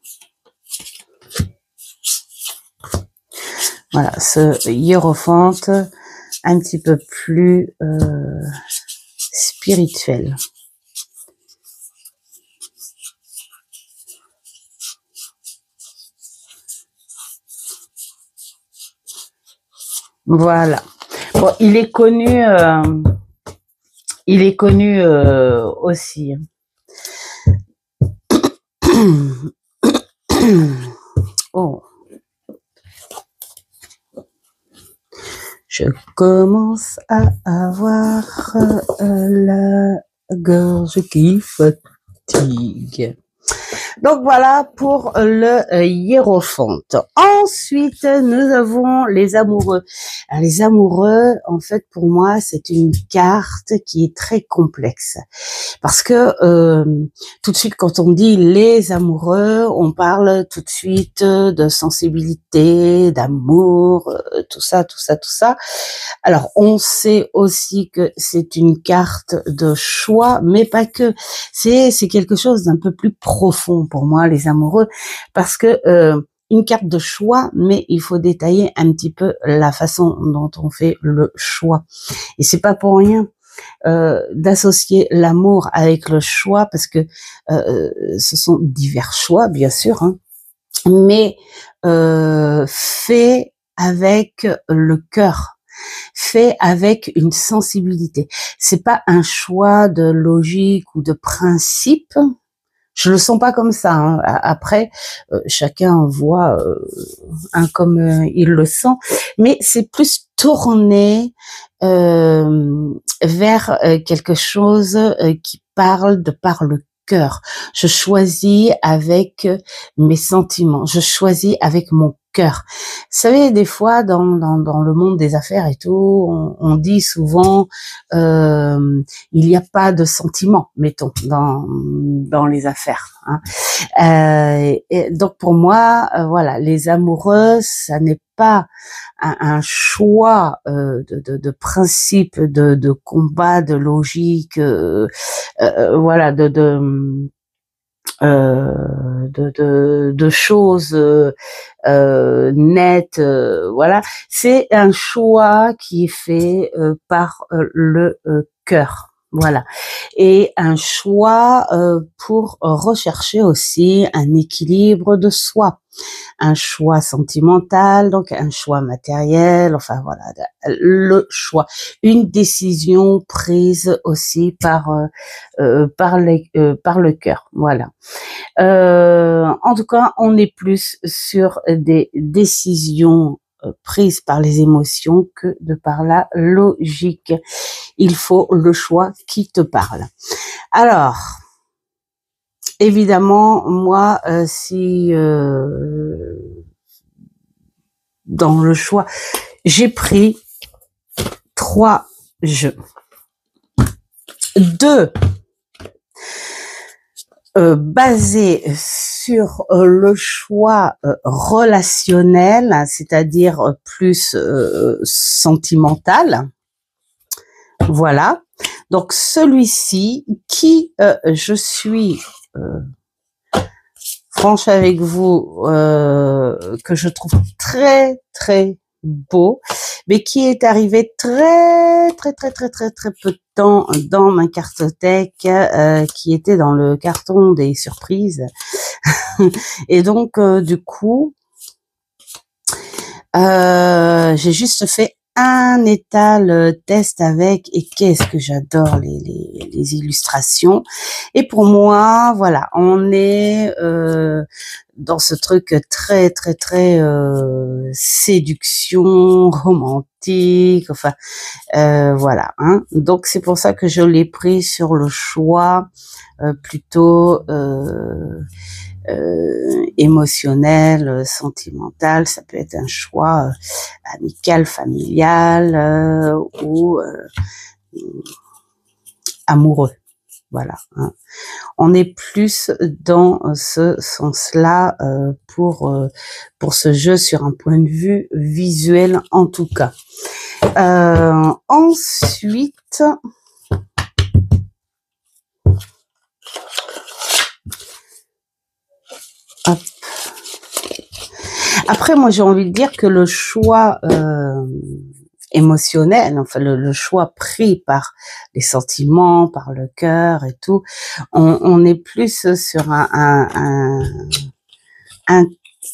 Speaker 2: Voilà, ce hiérophante un petit peu plus spirituel. Voilà. Bon, il est connu aussi. Oh. Je commence à avoir la gorge qui fatigue. Donc voilà pour le hiérophante. Ensuite, nous avons les amoureux. Alors, les amoureux, en fait, pour moi, c'est une carte qui est très complexe. Parce que tout de suite, quand on dit les amoureux, on parle tout de suite de sensibilité, d'amour, tout ça, tout ça, tout ça. Alors, on sait aussi que c'est une carte de choix, mais pas que. C'est quelque chose d'un peu plus profond pour moi, les amoureux, parce que une carte de choix, mais il faut détailler un petit peu la façon dont on fait le choix. Et c'est pas pour rien d'associer l'amour avec le choix, parce que ce sont divers choix, bien sûr, hein, mais fait avec le cœur, fait avec une sensibilité. C'est pas un choix de logique ou de principe. Je le sens pas comme ça, hein. Après, chacun voit comme il le sent, mais c'est plus tourné vers quelque chose qui parle de par le cœur. Je choisis avec mes sentiments, je choisis avec mon cœur. Vous savez, des fois, dans le monde des affaires et tout, on dit souvent il n'y a pas de sentiments, mettons, dans les affaires. Hein. Et donc pour moi, voilà, les amoureux, ça n'est pas un choix de principe, de combat, de logique, voilà, de choses nettes, voilà. C'est un choix qui est fait par le cœur. Voilà. Et un choix pour rechercher aussi un équilibre de soi. Un choix sentimental, donc un choix matériel, enfin voilà, le choix. Une décision prise aussi par le cœur. Voilà. En tout cas, on est plus sur des décisions prises par les émotions que de par la logique. Il faut le choix qui te parle. Alors, évidemment, moi, si dans le choix, j'ai pris 3 jeux. 2 basés sur le choix relationnel, c'est-à-dire plus sentimental. Voilà. Donc celui-ci, qui je suis franche avec vous, que je trouve très très beau, mais qui est arrivé très peu de temps dans ma cartothèque, qui était dans le carton des surprises. Et donc du coup, j'ai juste fait un étal test avec, et qu'est-ce que j'adore les illustrations. Et pour moi, voilà, on est dans ce truc très séduction romantique, enfin voilà, hein. Donc c'est pour ça que je l'ai pris sur le choix plutôt émotionnel, sentimental. Ça peut être un choix amical, familial ou amoureux. Voilà. Hein. On est plus dans ce sens-là pour ce jeu sur un point de vue visuel en tout cas. Ensuite, hop. Après, moi, j'ai envie de dire que le choix émotionnel, enfin le choix pris par les sentiments, par le cœur et tout, on est plus sur un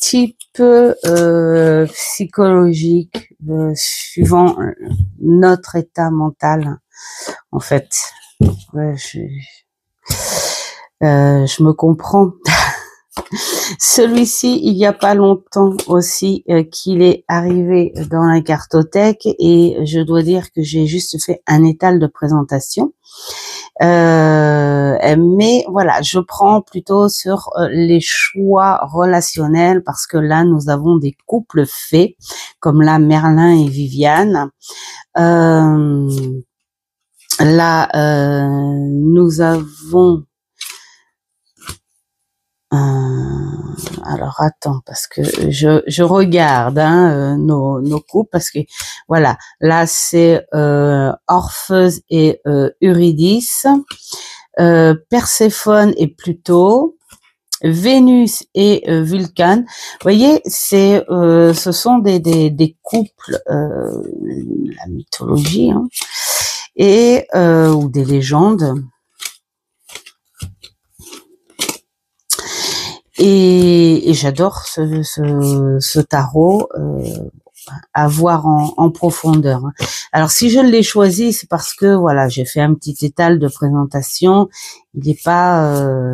Speaker 2: type psychologique suivant notre état mental, en fait. Ouais, je me comprends. Celui-ci, il n'y a pas longtemps aussi qu'il est arrivé dans la cartothèque et je dois dire que j'ai juste fait un étal de présentation. Mais voilà, je prends plutôt sur les choix relationnels parce que là, nous avons des couples faits, comme là, Merlin et Viviane. Là, nous avons... alors attends parce que je regarde nos couples parce que voilà, là c'est Orpheus et Eurydice, Perséphone et Pluto, Vénus et Vulcane. Vous voyez, ce sont des couples, la mythologie et ou des légendes. Et j'adore ce tarot à voir en profondeur. Alors si je l'ai choisi, c'est parce que voilà, j'ai fait un petit étal de présentation. Il n'est pas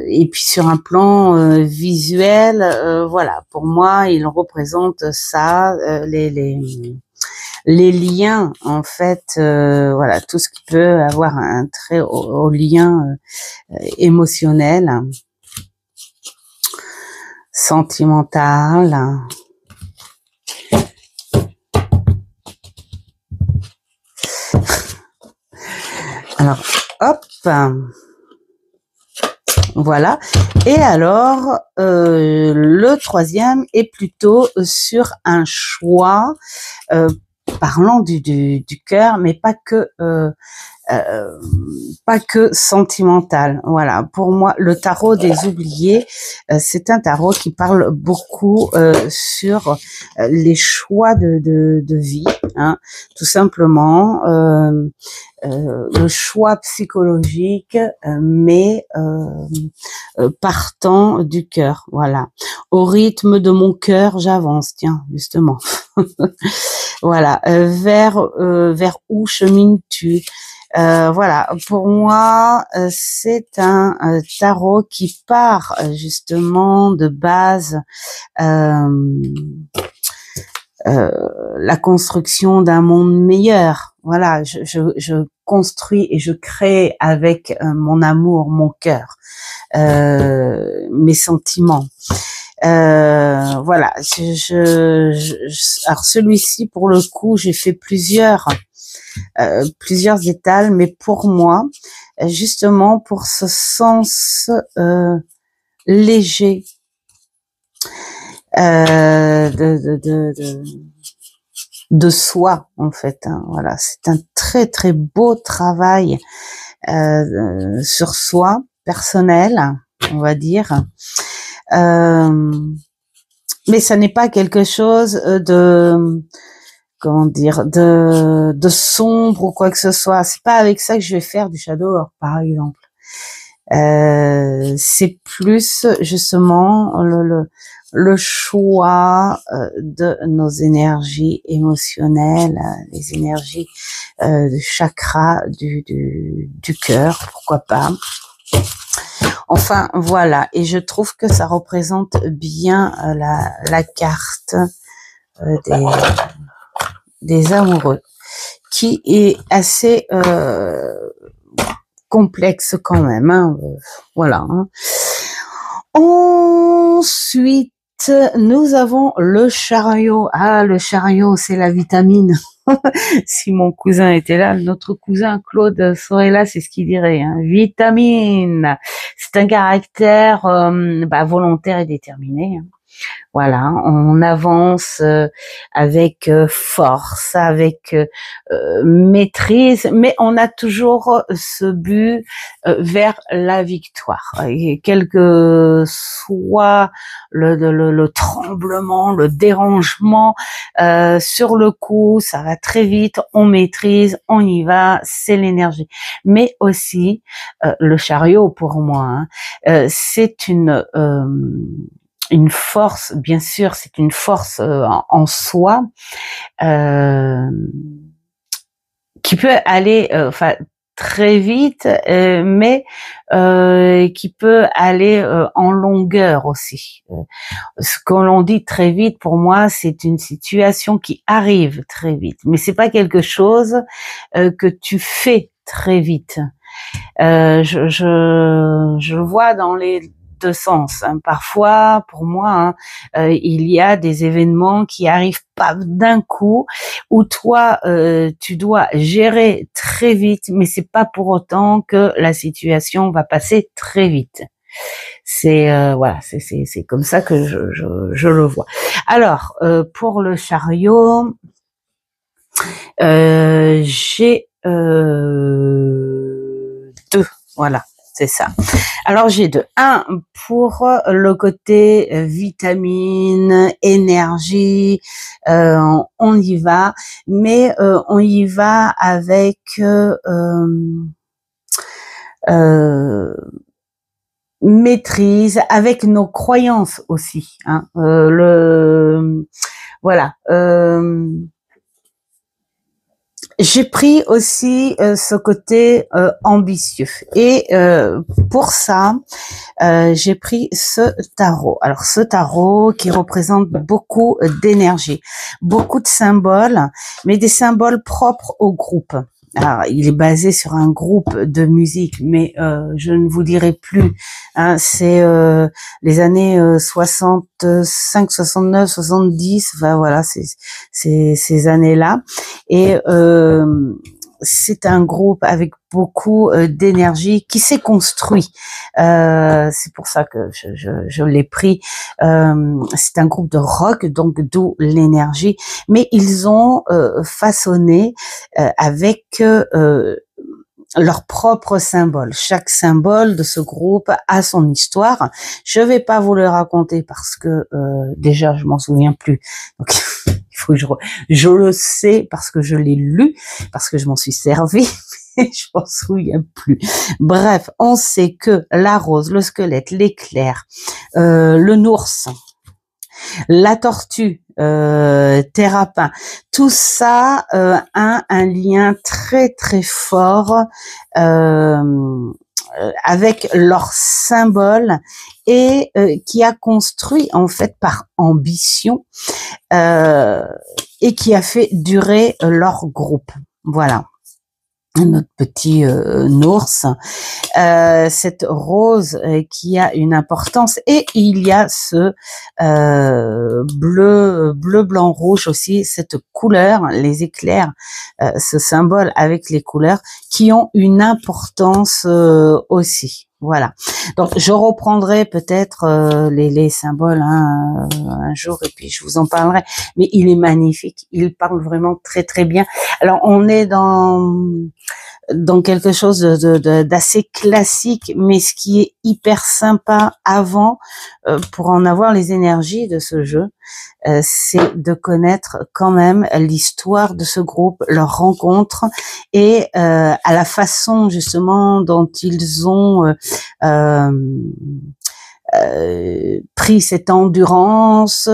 Speaker 2: et puis sur un plan visuel, voilà, pour moi, il représente ça, les liens en fait, voilà, tout ce qui peut avoir un trait au lien émotionnel. Sentimental. Alors, hop, voilà. Et alors, le troisième est plutôt sur un choix, parlant du cœur, mais pas que sentimental. Voilà. Pour moi, le tarot des oubliés, c'est un tarot qui parle beaucoup sur les choix de vie, tout simplement. Le choix psychologique, mais partant du cœur. Voilà. Au rythme de mon cœur, j'avance. Tiens, justement. Voilà. Vers où chemines-tu? Voilà, pour moi, c'est un tarot qui part justement de base la construction d'un monde meilleur. Voilà, je construis et je crée avec mon amour, mon cœur, mes sentiments. Voilà, alors celui-ci, pour le coup, j'ai fait plusieurs étals, mais pour moi, justement pour ce sens léger de soi en fait. Voilà, c'est un très très beau travail sur soi, personnel, on va dire. Mais ça n'est pas quelque chose de comment dire, de sombre ou quoi que ce soit. C'est pas avec ça que je vais faire du shadow work, par exemple. C'est plus justement le choix de nos énergies émotionnelles, les énergies du chakra du cœur, pourquoi pas. Enfin voilà, et je trouve que ça représente bien la carte des amoureux, qui est assez complexe quand même. Voilà. Ensuite, nous avons le chariot. Ah, le chariot, c'est la vitamine. Si mon cousin était là, notre cousin Claude serait là, c'est ce qu'il dirait. Hein. Vitamine, c'est un caractère volontaire et déterminé. Hein. Voilà, on avance avec force, avec maîtrise, mais on a toujours ce but vers la victoire. Et quel que soit le tremblement, le dérangement, sur le coup, ça va très vite, on maîtrise, on y va, c'est l'énergie. Mais aussi, le chariot, pour moi, hein, c'est une force, bien sûr, c'est une force en soi qui peut aller, très vite, mais qui peut aller en longueur aussi. Ce que l'on dit très vite, pour moi, c'est une situation qui arrive très vite, mais c'est pas quelque chose que tu fais très vite. Je le vois dans les deux sens. Hein. Parfois, pour moi, hein, il y a des événements qui arrivent pas d'un coup, où toi, tu dois gérer très vite, mais c'est pas pour autant que la situation va passer très vite. C'est voilà, c'est comme ça que je le vois. Alors, pour le chariot, j'ai deux, voilà, c'est ça. Alors j'ai deux. Un pour le côté vitamine, énergie, on y va, mais on y va avec maîtrise, avec nos croyances aussi. Hein, voilà. J'ai pris aussi ce côté ambitieux et pour ça j'ai pris ce tarot. Alors ce tarot qui représente beaucoup d'énergie, beaucoup de symboles, mais des symboles propres au groupe. Alors, il est basé sur un groupe de musique, mais je ne vous dirai plus. Hein, c'est les années 65, 69, 70. Enfin voilà, c'est ces années-là. Et c'est un groupe avec beaucoup d'énergie qui s'est construit. C'est pour ça que je l'ai pris. C'est un groupe de rock, donc d'où l'énergie. Mais ils ont façonné avec leur propre symbole. Chaque symbole de ce groupe a son histoire. Je vais pas vous le raconter parce que déjà je m'en souviens plus. Donc il faut que je le sais parce que je l'ai lu, parce que je m'en suis servi. Je m'en souviens plus. Bref, on sait que la rose, le squelette, l'éclair, le nours, la tortue, thérapin, tout ça a un lien très très fort avec leur symbole et qui a construit en fait par ambition et qui a fait durer leur groupe. Voilà. Notre petit nours, cette rose qui a une importance, et il y a ce bleu, blanc, rouge aussi, cette couleur, les éclairs, ce symbole avec les couleurs qui ont une importance aussi. Voilà. Donc je reprendrai peut-être les symboles un jour et puis je vous en parlerai. Mais il est magnifique. Il parle vraiment très très bien. Alors on est dans quelque chose d'assez classique, mais ce qui est hyper sympa avant, pour en avoir les énergies de ce jeu, c'est de connaître quand même l'histoire de ce groupe, leur rencontre et à la façon justement dont ils ont pris cette endurance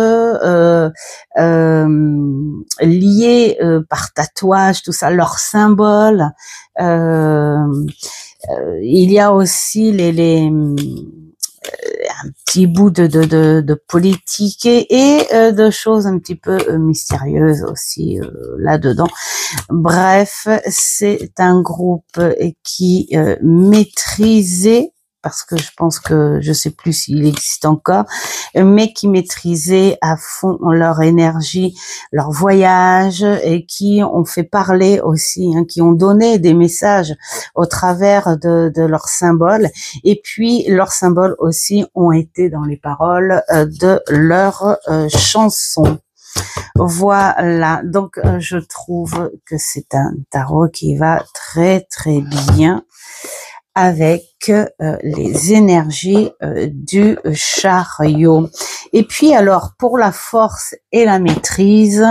Speaker 2: liée par tatouage, tout ça, leurs symboles. Il y a aussi un petit bout de politique et de choses un petit peu mystérieuses aussi là-dedans. Bref, c'est un groupe qui maîtrisait parce que je pense que je sais plus s'il existe encore, mais qui maîtrisaient à fond leur énergie, leur voyage, et qui ont fait parler aussi, hein, qui ont donné des messages au travers de leurs symboles, et puis leurs symboles aussi ont été dans les paroles de leurs chansons. Voilà, donc je trouve que c'est un tarot qui va très très bien avec les énergies du chariot. Et puis alors, pour la force et la maîtrise,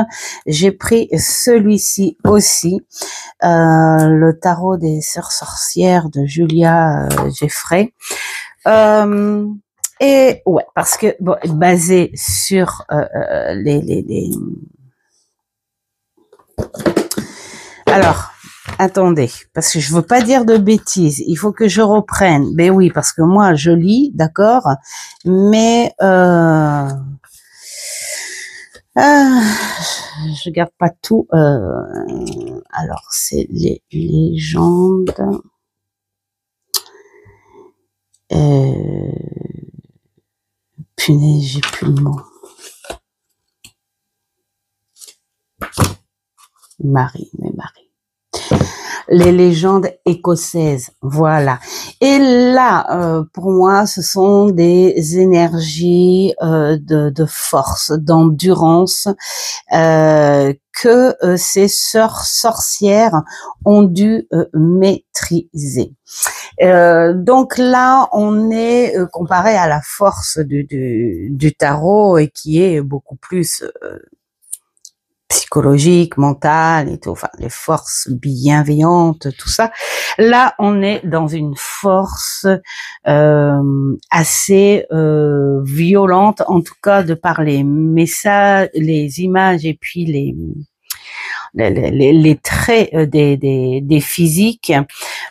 Speaker 2: j'ai pris celui-ci aussi, le tarot des sœurs sorcières de Julia Jeffrey. Et ouais, parce que bon, basé sur les... Alors, attendez, parce que je veux pas dire de bêtises, il faut que je reprenne. Ben oui, parce que moi, je lis, d'accord, mais je garde pas tout. Alors, c'est les légendes. Punaise, j'ai plus le mot. Marie. Les légendes écossaises, voilà. Et là, pour moi, ce sont des énergies de force, d'endurance que ces sœurs sorcières ont dû maîtriser. Donc là, on est comparé à la force du tarot, et qui est beaucoup plus psychologique, mentale et tout, enfin les forces bienveillantes, tout ça. Là, on est dans une force assez violente, en tout cas de par les messages, les images et puis les traits des physiques,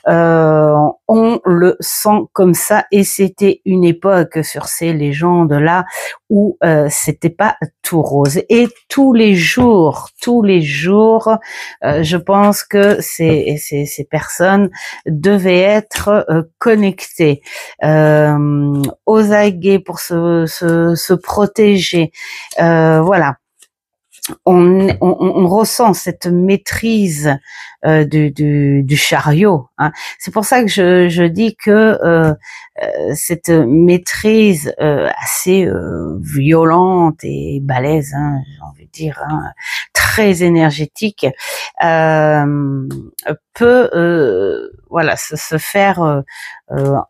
Speaker 2: on le sent comme ça. Et c'était une époque sur ces légendes-là où c'était pas tout rose. Et tous les jours, je pense que ces personnes devaient être connectées aux aguets pour se protéger. Voilà. On ressent cette maîtrise du chariot, hein. C'est pour ça que je dis que cette maîtrise assez violente et balèze, hein, j'ai envie de dire, hein, très énergétique, peut voilà se faire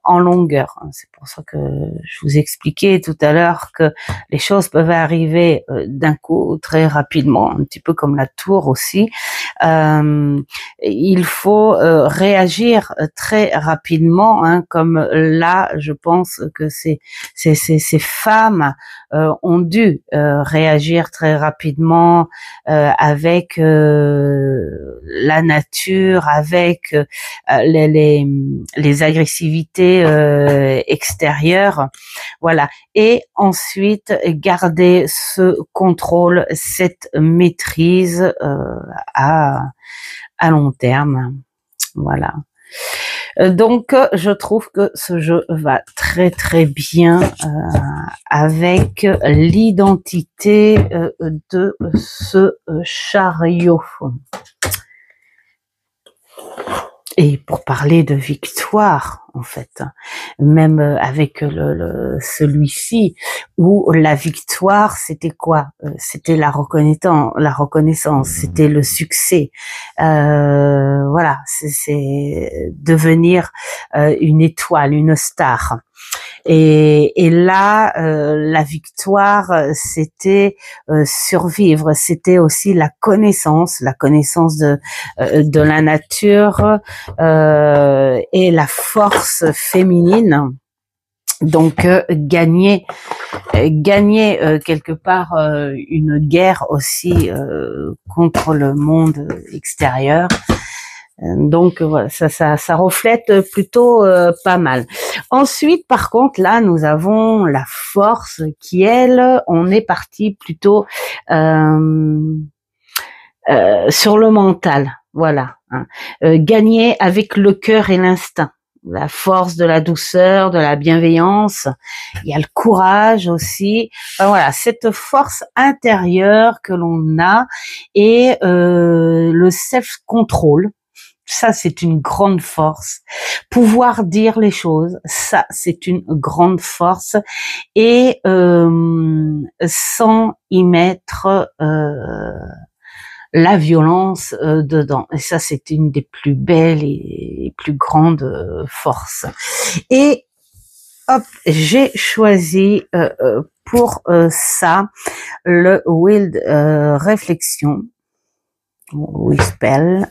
Speaker 2: en longueur. C'est pour ça que je vous expliquais tout à l'heure que les choses peuvent arriver d'un coup, très rapidement, un petit peu comme la tour aussi. Il faut réagir très rapidement, hein, comme là, je pense que ces femmes ont dû réagir très rapidement avec la nature, avec les agressivités extérieures, voilà. Et ensuite garder ce contrôle, cette maîtrise à long terme, voilà. Donc, je trouve que ce jeu va très très bien avec l'identité de ce chariot. Et pour parler de victoire, en fait, même avec celui-ci, où la victoire, c'était quoi? C'était la reconnaissance, c'était le succès. Voilà, c'est devenir une étoile, une star. Et là, la victoire, c'était survivre, c'était aussi la connaissance de la nature et la force féminine. Donc gagner quelque part une guerre aussi contre le monde extérieur. Donc voilà, ça reflète plutôt pas mal. Ensuite, par contre, là, nous avons la force qui, elle, on est parti plutôt sur le mental, voilà. Hein. Gagner avec le cœur et l'instinct. la force, de la douceur, de la bienveillance. Il y a le courage aussi. Enfin, voilà, cette force intérieure que l'on a et le self-control. Ça, c'est une grande force. Pouvoir dire les choses, ça, c'est une grande force. Et sans y mettre la violence dedans. Et ça, c'est une des plus belles et plus grandes forces. Et hop, j'ai choisi pour ça le Wild Réflexion, Spell.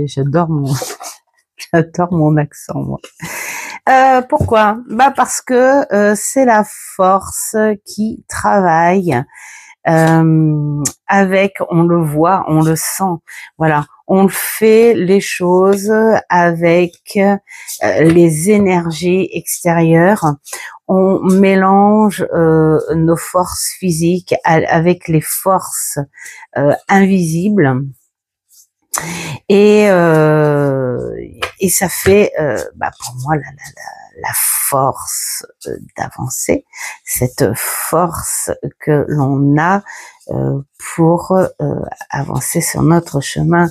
Speaker 2: J'adore mon accent, moi. Pourquoi? Bah parce que c'est la force qui travaille avec, on le voit, on le sent. Voilà, on fait les choses avec les énergies extérieures. On mélange nos forces physiques avec les forces invisibles. Et ça fait, pour moi, la force d'avancer, cette force que l'on a pour avancer sur notre chemin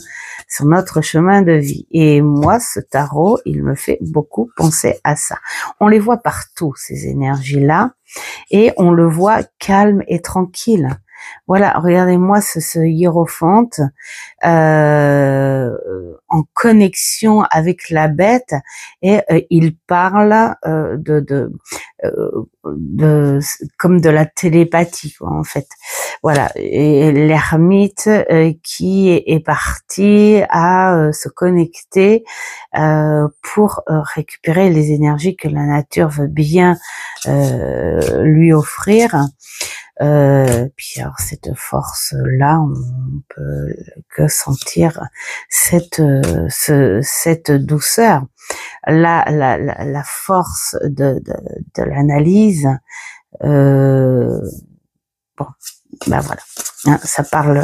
Speaker 2: de vie. Et moi, ce tarot, il me fait beaucoup penser à ça. On les voit partout, ces énergies-là, et on le voit calme et tranquille. Voilà, regardez-moi ce hiérophante en connexion avec la bête et il parle comme de la télépathie, quoi, en fait. Voilà, et l'ermite qui est parti à se connecter pour récupérer les énergies que la nature veut bien lui offrir. Puis alors cette force là, on peut que sentir cette douceur, la force de l'analyse. Bon, ben voilà, hein, ça parle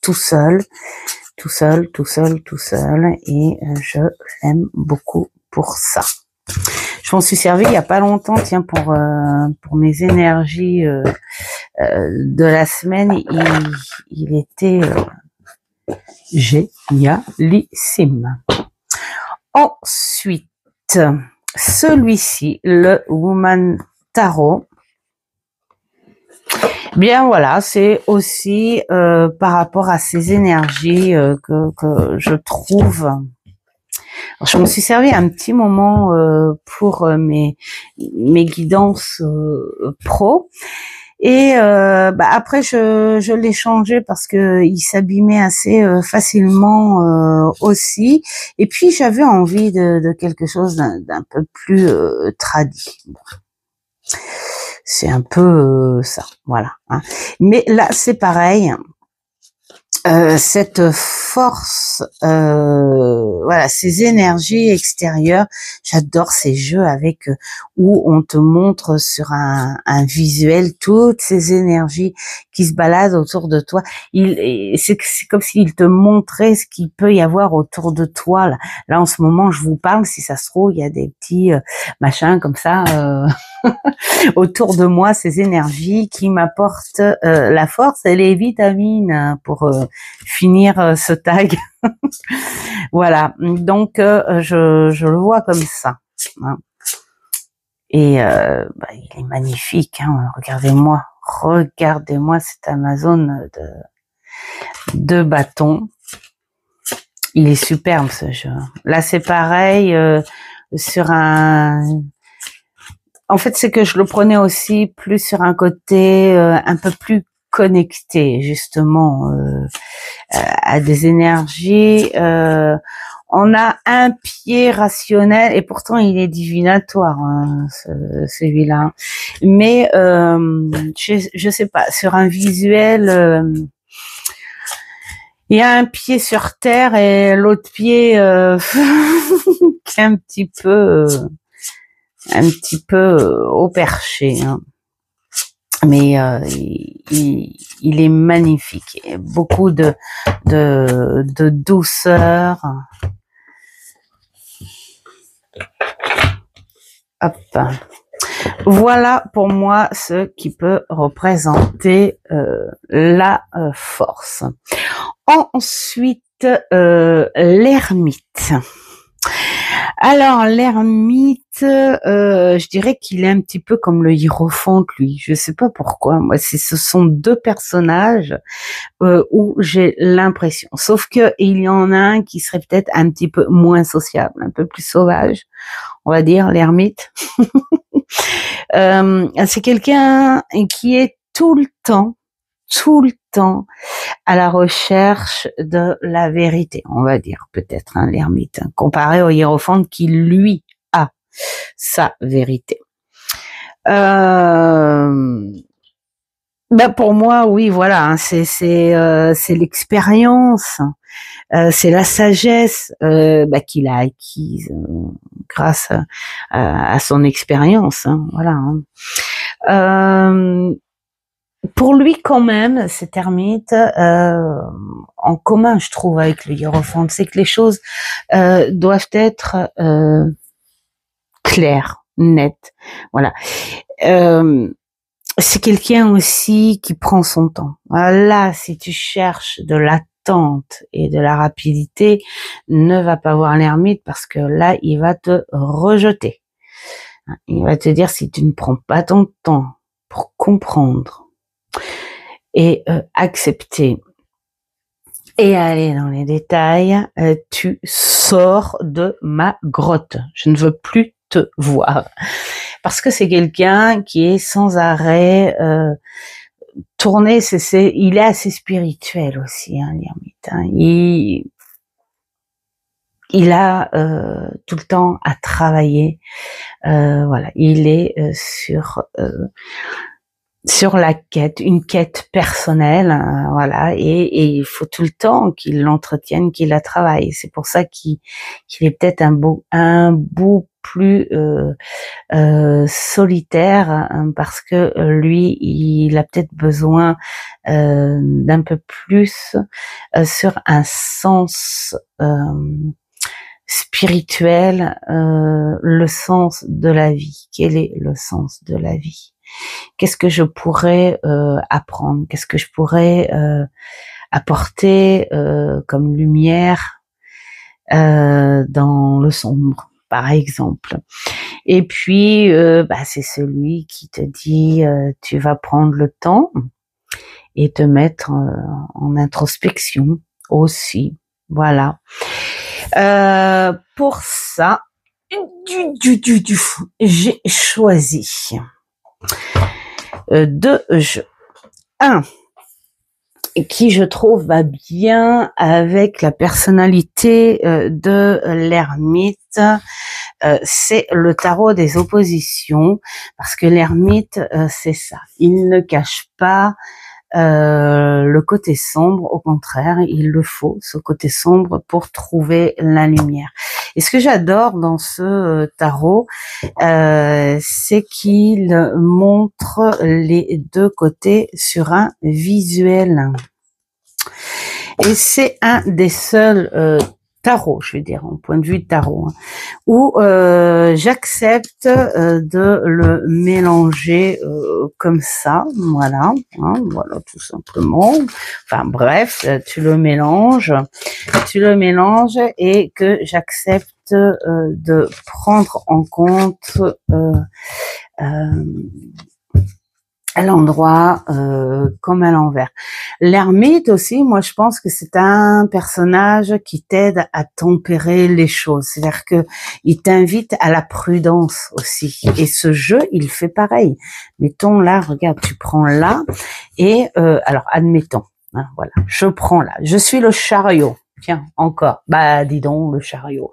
Speaker 2: tout seul, et je l'aime beaucoup pour ça. Je m'en suis servi il y a pas longtemps, tiens, pour mes énergies de la semaine. Il était génialissime. Ensuite, celui-ci, le Woman Tarot. Bien voilà, c'est aussi par rapport à ces énergies que je trouve. Alors, je me suis servi un petit moment pour mes guidances pro et après je l'ai changé parce que il s'abîmait assez facilement aussi, et puis j'avais envie de quelque chose d'un peu plus tradit. C'est un peu ça, voilà, hein. Mais là c'est pareil. Cette force, voilà, ces énergies extérieures. J'adore ces jeux avec où on te montre sur un visuel toutes ces énergies qui se baladent autour de toi. C'est comme s'il te montrait ce qu'il peut y avoir autour de toi. Là, en ce moment, je vous parle. Si ça se trouve, il y a des petits machins comme ça autour de moi, ces énergies qui m'apportent la force et les vitamines pour finir ce tag. Voilà, donc je le vois comme ça, hein. Et il est magnifique, hein. Regardez-moi cette Amazone de bâton. Il est superbe ce jeu. Là c'est pareil sur un... En fait, c'est que je le prenais aussi plus sur un côté un peu plus connecté, justement, à des énergies. On a un pied rationnel et pourtant il est divinatoire, hein, celui-là. Mais je sais pas, sur un visuel, il y a un pied sur terre et l'autre pied qui est un petit peu au perché, hein. mais il est magnifique. Et beaucoup de douceur. Hop. Voilà pour moi ce qui peut représenter la force. Ensuite, l'ermite. Alors l'ermite, je dirais qu'il est un petit peu comme le hiérophante, lui. Je sais pas pourquoi. Moi, ce sont deux personnages où j'ai l'impression. Sauf que il y en a un qui serait peut-être un petit peu moins sociable, un peu plus sauvage, on va dire l'ermite. C'est quelqu'un qui est tout le temps à la recherche de la vérité, on va dire peut-être, hein, l'ermite, hein, comparé au hiérophante qui lui a sa vérité. Pour moi, oui, voilà, hein, c'est l'expérience, c'est la sagesse qu'il a acquise grâce à son expérience, hein, voilà. Hein. Pour lui, quand même, cet ermite, en commun, je trouve, avec le hiérophante, c'est que les choses doivent être claires, nettes. Voilà. C'est quelqu'un aussi qui prend son temps. Là, si tu cherches de l'attente et de la rapidité, ne va pas voir l'ermite parce que là, il va te rejeter. Il va te dire, si tu ne prends pas ton temps pour comprendre et accepter et aller dans les détails, tu sors de ma grotte. Je ne veux plus te voir. Parce que c'est quelqu'un qui est sans arrêt tourné, il est assez spirituel aussi, hein, l'ermite. Hein. Il a tout le temps à travailler. Voilà, il est sur la quête, une quête personnelle, voilà, et il faut tout le temps qu'il l'entretienne, qu'il la travaille. C'est pour ça qu'il est peut-être un bout plus solitaire, hein, parce que lui, il a peut-être besoin d'un peu plus sur un sens spirituel, le sens de la vie. Quel est le sens de la vie? Qu'est-ce que je pourrais apprendre? Qu'est-ce que je pourrais apporter comme lumière dans le sombre, par exemple? Et puis, c'est celui qui te dit, tu vas prendre le temps et te mettre en introspection aussi. Voilà. Pour ça, j'ai choisi deux jeux. Un qui, je trouve, va bien avec la personnalité de l'ermite. C'est le tarot des oppositions, parce que l'ermite, c'est ça. Il ne cache pas le côté sombre, au contraire, il le faut, ce côté sombre, pour trouver la lumière. Et ce que j'adore dans ce tarot, c'est qu'il montre les deux côtés sur un visuel. Et c'est un des seuls tarot, je veux dire, en point de vue de tarot, hein, où j'accepte de le mélanger comme ça, voilà, hein, voilà, tout simplement. Enfin bref, tu le mélanges et que j'accepte de prendre en compte à l'endroit comme à l'envers. L'ermite aussi, moi je pense que c'est un personnage qui t'aide à tempérer les choses, c'est-à-dire que il t'invite à la prudence aussi. Et ce jeu, il fait pareil. Mettons là, regarde, tu prends là et alors admettons, hein, voilà, je prends là, je suis le chariot. Tiens, encore, dis donc, le chariot.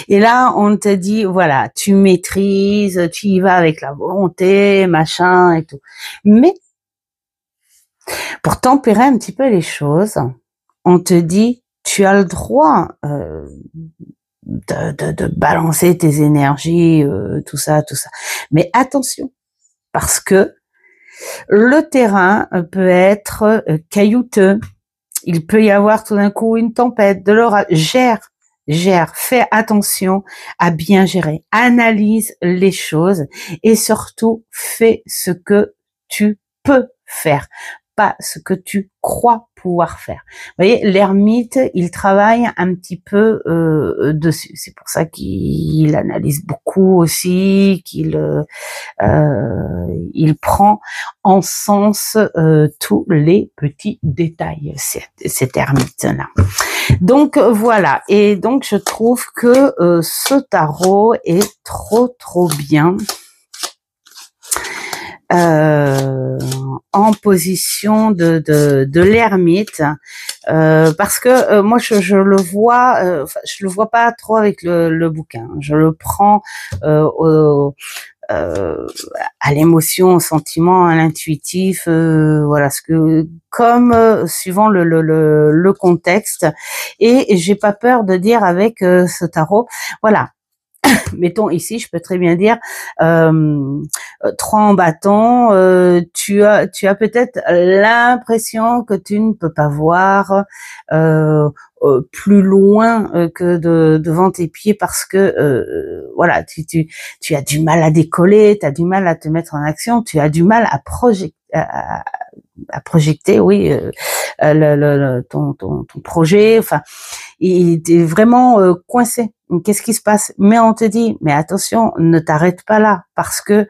Speaker 2: Et là, on te dit, voilà, tu maîtrises, tu y vas avec la volonté, machin et tout. Mais, pour tempérer un petit peu les choses, on te dit, tu as le droit de balancer tes énergies, tout ça. Mais attention, parce que Le terrain peut être caillouteux. Il peut y avoir tout d'un coup une tempête, de l'orage. Gère, fais attention à bien gérer. Analyse les choses et surtout fais ce que tu peux faire, pas ce que tu crois pouvoir faire. Vous voyez, l'ermite, il travaille un petit peu dessus. C'est pour ça qu'il analyse beaucoup aussi, il prend en sens tous les petits détails, cet ermite-là. Donc voilà, et donc je trouve que ce tarot est trop bien en position de l'ermite, parce que moi je le vois, je le vois pas trop avec le bouquin. Je le prends à l'émotion, au sentiment, à l'intuitif, voilà, ce que comme suivant le contexte, et j'ai pas peur de dire avec ce tarot, voilà. Mettons ici, je peux très bien dire 3 en bâton. Tu as peut-être l'impression que tu ne peux pas voir plus loin que devant tes pieds, parce que voilà, tu as du mal à décoller, tu as du mal à te mettre en action, tu as du mal à projeter, oui, ton projet. Enfin, il est vraiment coincé. Qu'est-ce qui se passe? Mais on te dit, mais attention, ne t'arrête pas là, parce que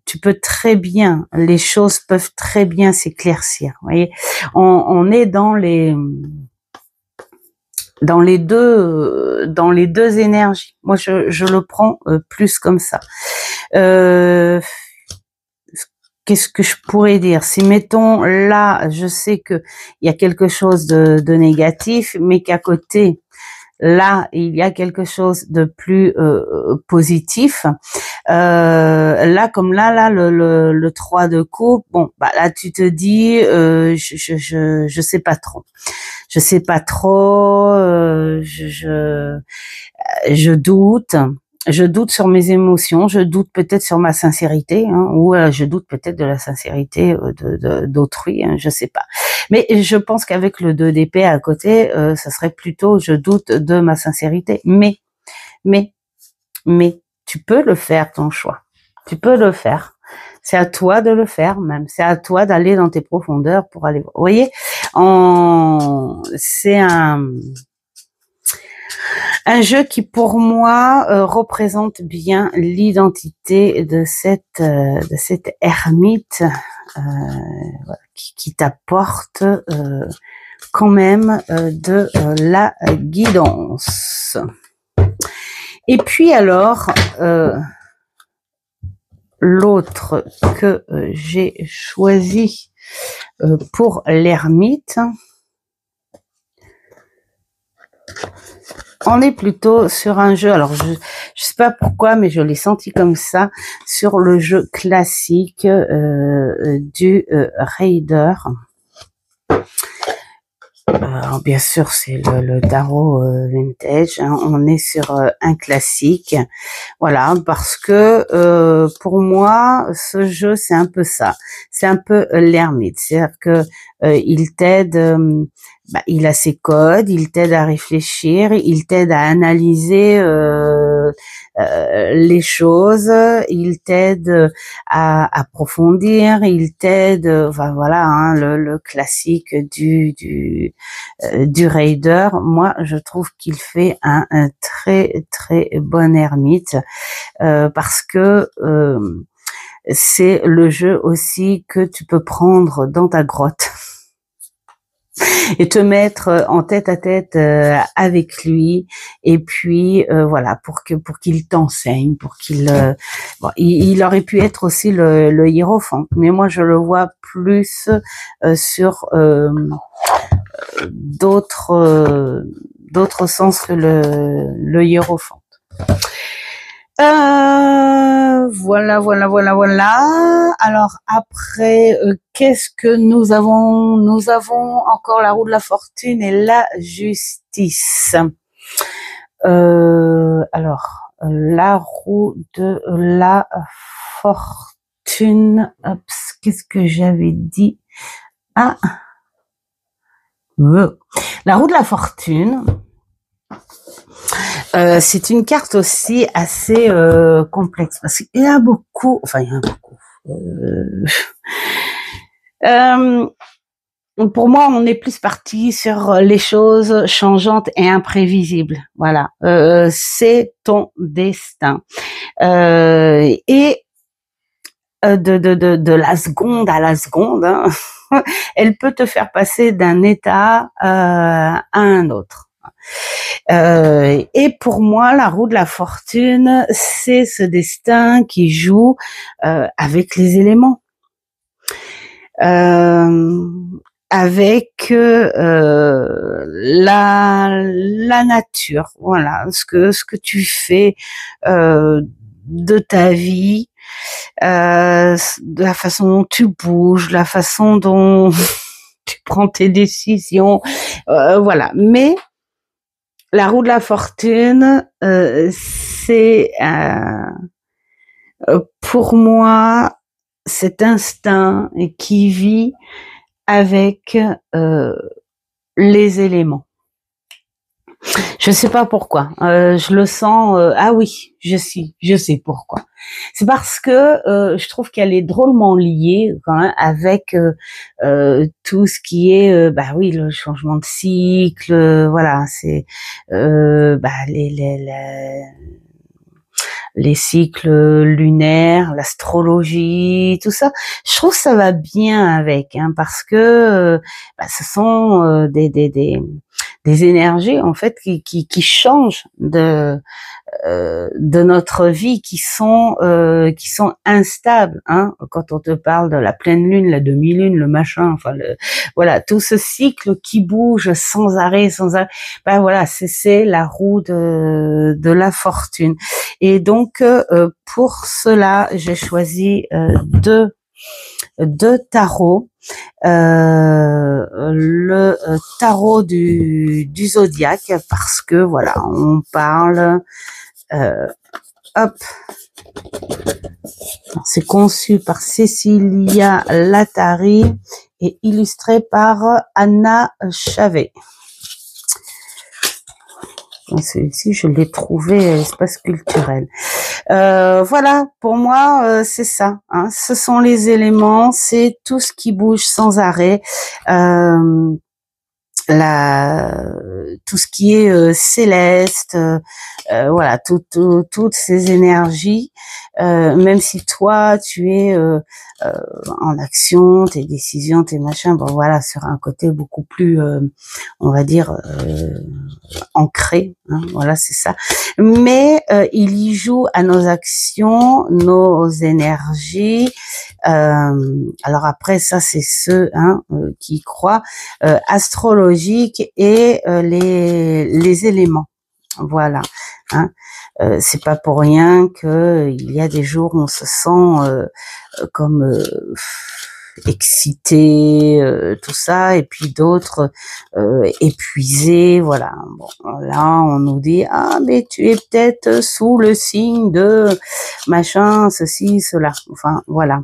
Speaker 2: tu peux très bien, les choses peuvent très bien s'éclaircir. Vous voyez, on est dans les deux énergies. Moi, je le prends plus comme ça. Qu'est-ce que je pourrais dire? Si, mettons, là, je sais que il y a quelque chose de négatif, mais qu'à côté, là, il y a quelque chose de plus positif. Là, comme là, le 3 de coupe, bon, bah là, tu te dis, je sais pas trop. Je sais pas trop, je doute. Je doute sur mes émotions, je doute peut-être sur ma sincérité, hein, ou je doute peut-être de la sincérité d'autrui, hein, je sais pas. Mais je pense qu'avec le 2 d'épée à côté, ça serait plutôt je doute de ma sincérité. Mais, tu peux le faire, ton choix. Tu peux le faire. C'est à toi de le faire même. C'est à toi d'aller dans tes profondeurs pour aller voir. Vous voyez, c'est un jeu qui, pour moi, représente bien l'identité de cette ermite qui t'apporte quand même de la guidance. Et puis alors, l'autre que j'ai choisi pour l'ermite, on est plutôt sur un jeu, alors je sais pas pourquoi, mais je l'ai senti comme ça, sur le jeu classique du Raider. Alors bien sûr, c'est le tarot vintage, hein. On est sur un classique, voilà, parce que pour moi, ce jeu, c'est un peu ça, c'est un peu l'ermite, c'est-à-dire que il t'aide, il a ses codes, il t'aide à réfléchir, il t'aide à analyser les choses, il t'aide à approfondir, il t'aide, enfin voilà, hein, le classique du Raider. Moi, je trouve qu'il fait un très bon ermite parce que c'est le jeu aussi que tu peux prendre dans ta grotte et te mettre en tête à tête avec lui, et puis voilà, pour qu'il t'enseigne, pour qu'il bon, il aurait pu être aussi le hiérophant, mais moi je le vois plus sur d'autres sens que le hiérophant. Voilà. Alors après, qu'est-ce que nous avons? Nous avons encore la roue de la fortune et la justice. Alors, la roue de la fortune. fortune. Hop, qu'est-ce que j'avais dit? Ah, la roue de la fortune. C'est une carte aussi assez complexe parce qu'il y a beaucoup, enfin il y en a beaucoup. Pour moi, on est plus parti sur les choses changeantes et imprévisibles. Voilà, c'est ton destin. Et de la seconde à la seconde, hein, elle peut te faire passer d'un état à un autre. Et pour moi, la roue de la fortune, c'est ce destin qui joue avec les éléments. Avec la nature, voilà, ce que tu fais de ta vie, de la façon dont tu bouges, la façon dont tu prends tes décisions, voilà. Mais la roue de la fortune, c'est pour moi cet instinct qui vit avec les éléments. Je sais pas pourquoi. Je le sens. Ah oui, je sais pourquoi. C'est parce que je trouve qu'elle est drôlement liée quand même avec tout ce qui est, bah oui, le changement de cycle. Voilà, c'est les cycles lunaires, l'astrologie, tout ça. Je trouve que ça va bien avec, hein, parce que ce sont des énergies en fait qui changent de notre vie, qui sont instables, hein. Quand on te parle de la pleine lune, la demi-lune, le machin, enfin voilà, tout ce cycle qui bouge sans arrêt, ben voilà, c'est la roue de la fortune. Et donc pour cela, j'ai choisi deux tarots. Le tarot du zodiaque, parce que voilà, on parle hop, c'est conçu par Cécilia Lattari et illustré par Anna Chavet. Celui-ci, je l'ai trouvé espace culturel. Voilà, pour moi, c'est ça. Hein. Ce sont les éléments, c'est tout ce qui bouge sans arrêt. Tout ce qui est céleste, voilà, toutes ces énergies, même si toi tu es en action, tes décisions, tes machins, bon voilà, sur un côté beaucoup plus, on va dire, ancré, hein, voilà, c'est ça. Mais il y joue à nos actions, nos énergies. Alors après, ça c'est ceux qui croient astrologique et les éléments. Voilà. Hein. C'est pas pour rien que il y a des jours où on se sent comme excité, tout ça, et puis d'autres épuisés. Voilà. Bon, là, on nous dit mais tu es peut-être sous le signe de machin, ceci, cela. Enfin, voilà.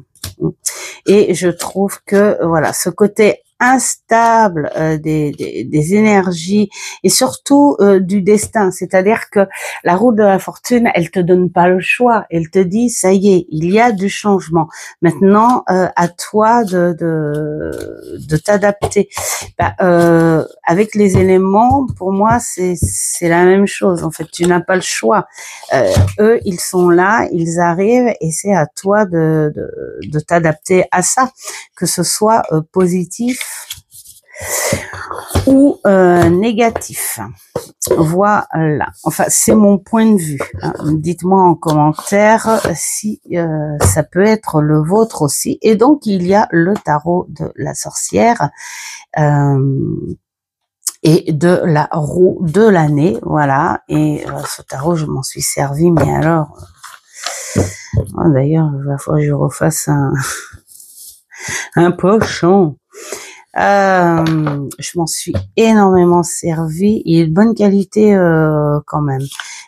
Speaker 2: Et je trouve que voilà, ce côté instable des énergies et surtout du destin, c'est-à-dire que la roue de la fortune, elle te donne pas le choix, elle te dit ça y est, il y a du changement. Maintenant, à toi de t'adapter. Avec les éléments, pour moi, c'est la même chose. En fait, tu n'as pas le choix. Eux, ils sont là, ils arrivent, et c'est à toi de t'adapter à ça, que ce soit positif ou négatif. Voilà. Enfin, c'est mon point de vue. Hein. Dites-moi en commentaire si ça peut être le vôtre aussi. Et donc, il y a le tarot de la sorcière et de la roue de l'année. Voilà. Et ce tarot, je m'en suis servi, mais alors... D'ailleurs, il va falloir que je refasse un pochon. Je m'en suis énormément servi. Il est de bonne qualité quand même,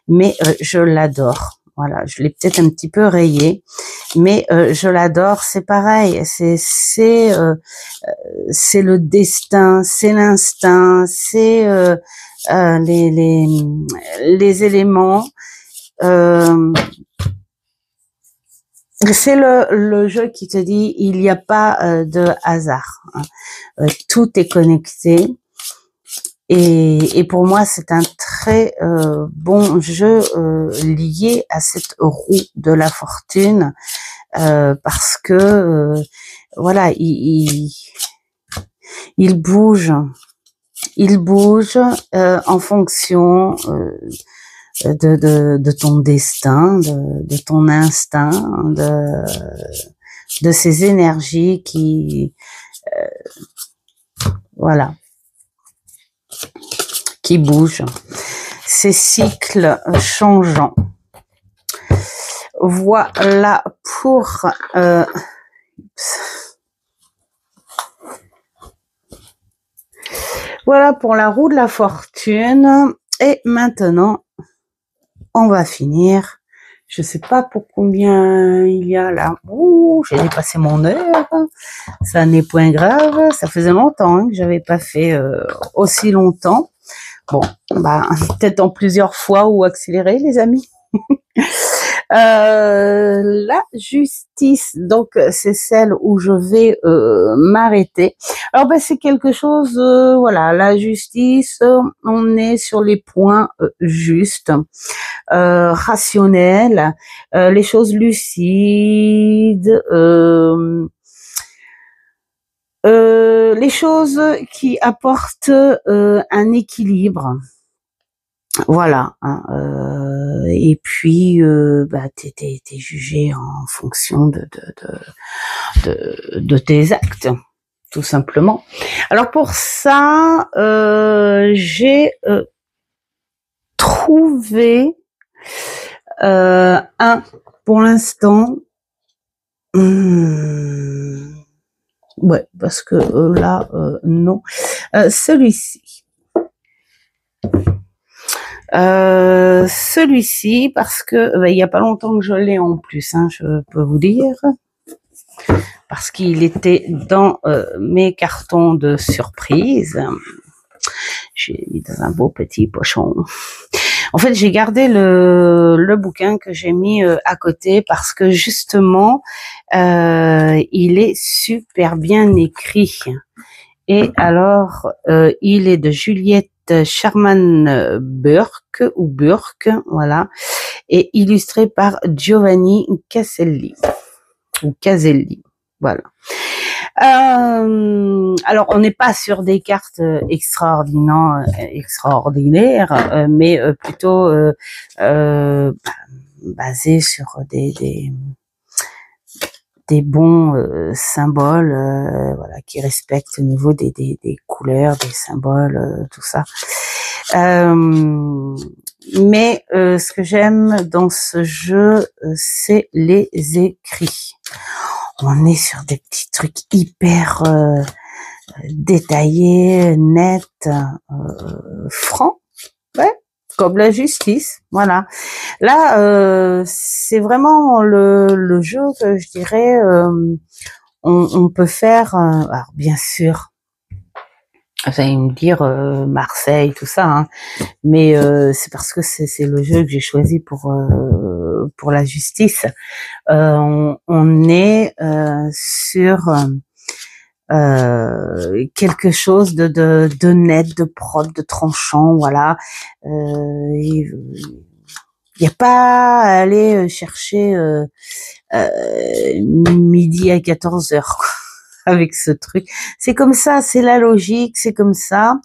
Speaker 2: mais je l'adore. Voilà, je l'ai peut-être un petit peu rayé, mais je l'adore. C'est pareil, c'est le destin, c'est l'instinct, c'est les éléments. C'est le jeu qui te dit il n'y a pas de hasard. Tout est connecté. Et pour moi, c'est un très bon jeu lié à cette roue de la fortune parce que voilà, il bouge en fonction de ton destin, de ton instinct, de ces énergies qui voilà, qui bougent, ces cycles changeants. Voilà pour voilà pour la roue de la fortune. Et maintenant, on va finir. Je sais pas pour combien il y a là. Ouh, j'ai dépassé mon heure. Ça n'est point grave. Ça faisait longtemps hein, que j'avais pas fait aussi longtemps. Bon, bah peut-être en plusieurs fois ou accéléré, les amis. La justice, donc c'est celle où je vais m'arrêter. Alors ben c'est quelque chose, voilà, la justice, on est sur les points justes, rationnels, les choses lucides, les choses qui apportent un équilibre. Voilà. Hein, et puis, bah, t'es jugé en fonction de tes actes, tout simplement. Alors pour ça, j'ai trouvé pour l'instant. Ouais, parce que là, non. Celui-ci. Celui-ci, parce que il y a pas longtemps que je l'ai en plus, hein, je peux vous dire, parce qu'il était dans mes cartons de surprise. J'ai mis dans un beau petit pochon. En fait, j'ai gardé le bouquin que j'ai mis à côté parce que justement, il est super bien écrit. Et alors, il est de Juliette Sharman Burke, voilà, et illustré par Giovanni Caselli, voilà. Alors, on n'est pas sur des cartes extraordinaires, mais plutôt basées sur des bons symboles, voilà, qui respectent au niveau des couleurs, des symboles, tout ça. Mais ce que j'aime dans ce jeu, c'est les écrits. On est sur des petits trucs hyper détaillés, nets, francs, ouais, comme la justice, voilà. Là, c'est vraiment le jeu que je dirais, on peut faire. Alors bien sûr, vous allez me dire Marseille, tout ça, hein, mais c'est parce que c'est le jeu que j'ai choisi pour la justice. On est sur quelque chose de net, de propre, de tranchant, voilà. Il n'y a pas à aller chercher midi à 14h avec ce truc. C'est comme ça, c'est la logique, c'est comme ça,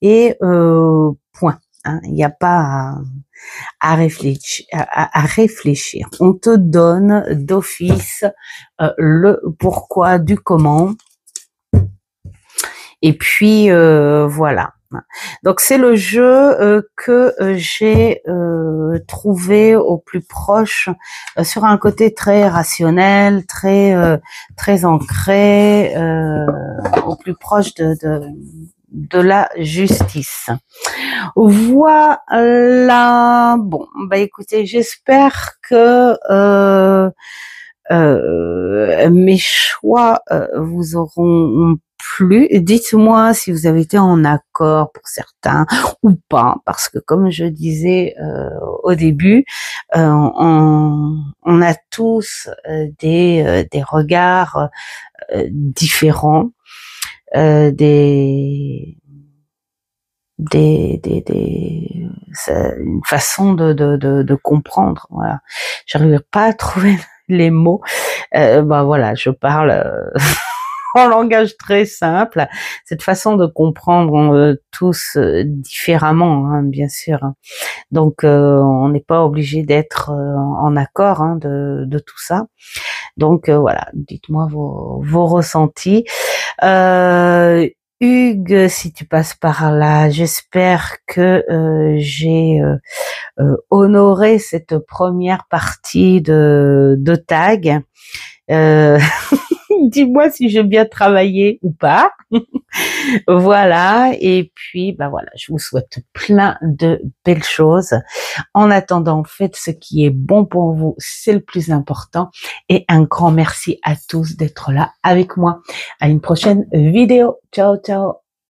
Speaker 2: et point. Hein, il n'y a pas à réfléchir. On te donne d'office le pourquoi du comment. Et puis voilà. Donc c'est le jeu que j'ai trouvé au plus proche, sur un côté très rationnel, très ancré, au plus proche de de la justice. Voilà. Bon, bah écoutez, j'espère que mes choix vous auront plu. Dites-moi si vous avez été en accord pour certains ou pas, parce que comme je disais au début, on a tous des regards différents, c'est une façon de comprendre. Voilà, j'arrive pas à trouver les mots. Bah voilà, je parle en langage très simple. Cette façon de comprendre tous différemment, hein, bien sûr. Donc on n'est pas obligé d'être en accord hein, de tout ça. Donc voilà, dites-moi vos ressentis. Hugues, si tu passes par là, j'espère que j'ai honoré cette première partie de tag. Dis-moi si j'ai bien travaillé ou pas. Voilà, et puis bah voilà, je vous souhaite plein de belles choses. En attendant, faites ce qui est bon pour vous, c'est le plus important. Et un grand merci à tous d'être là avec moi. À une prochaine vidéo. Ciao, ciao.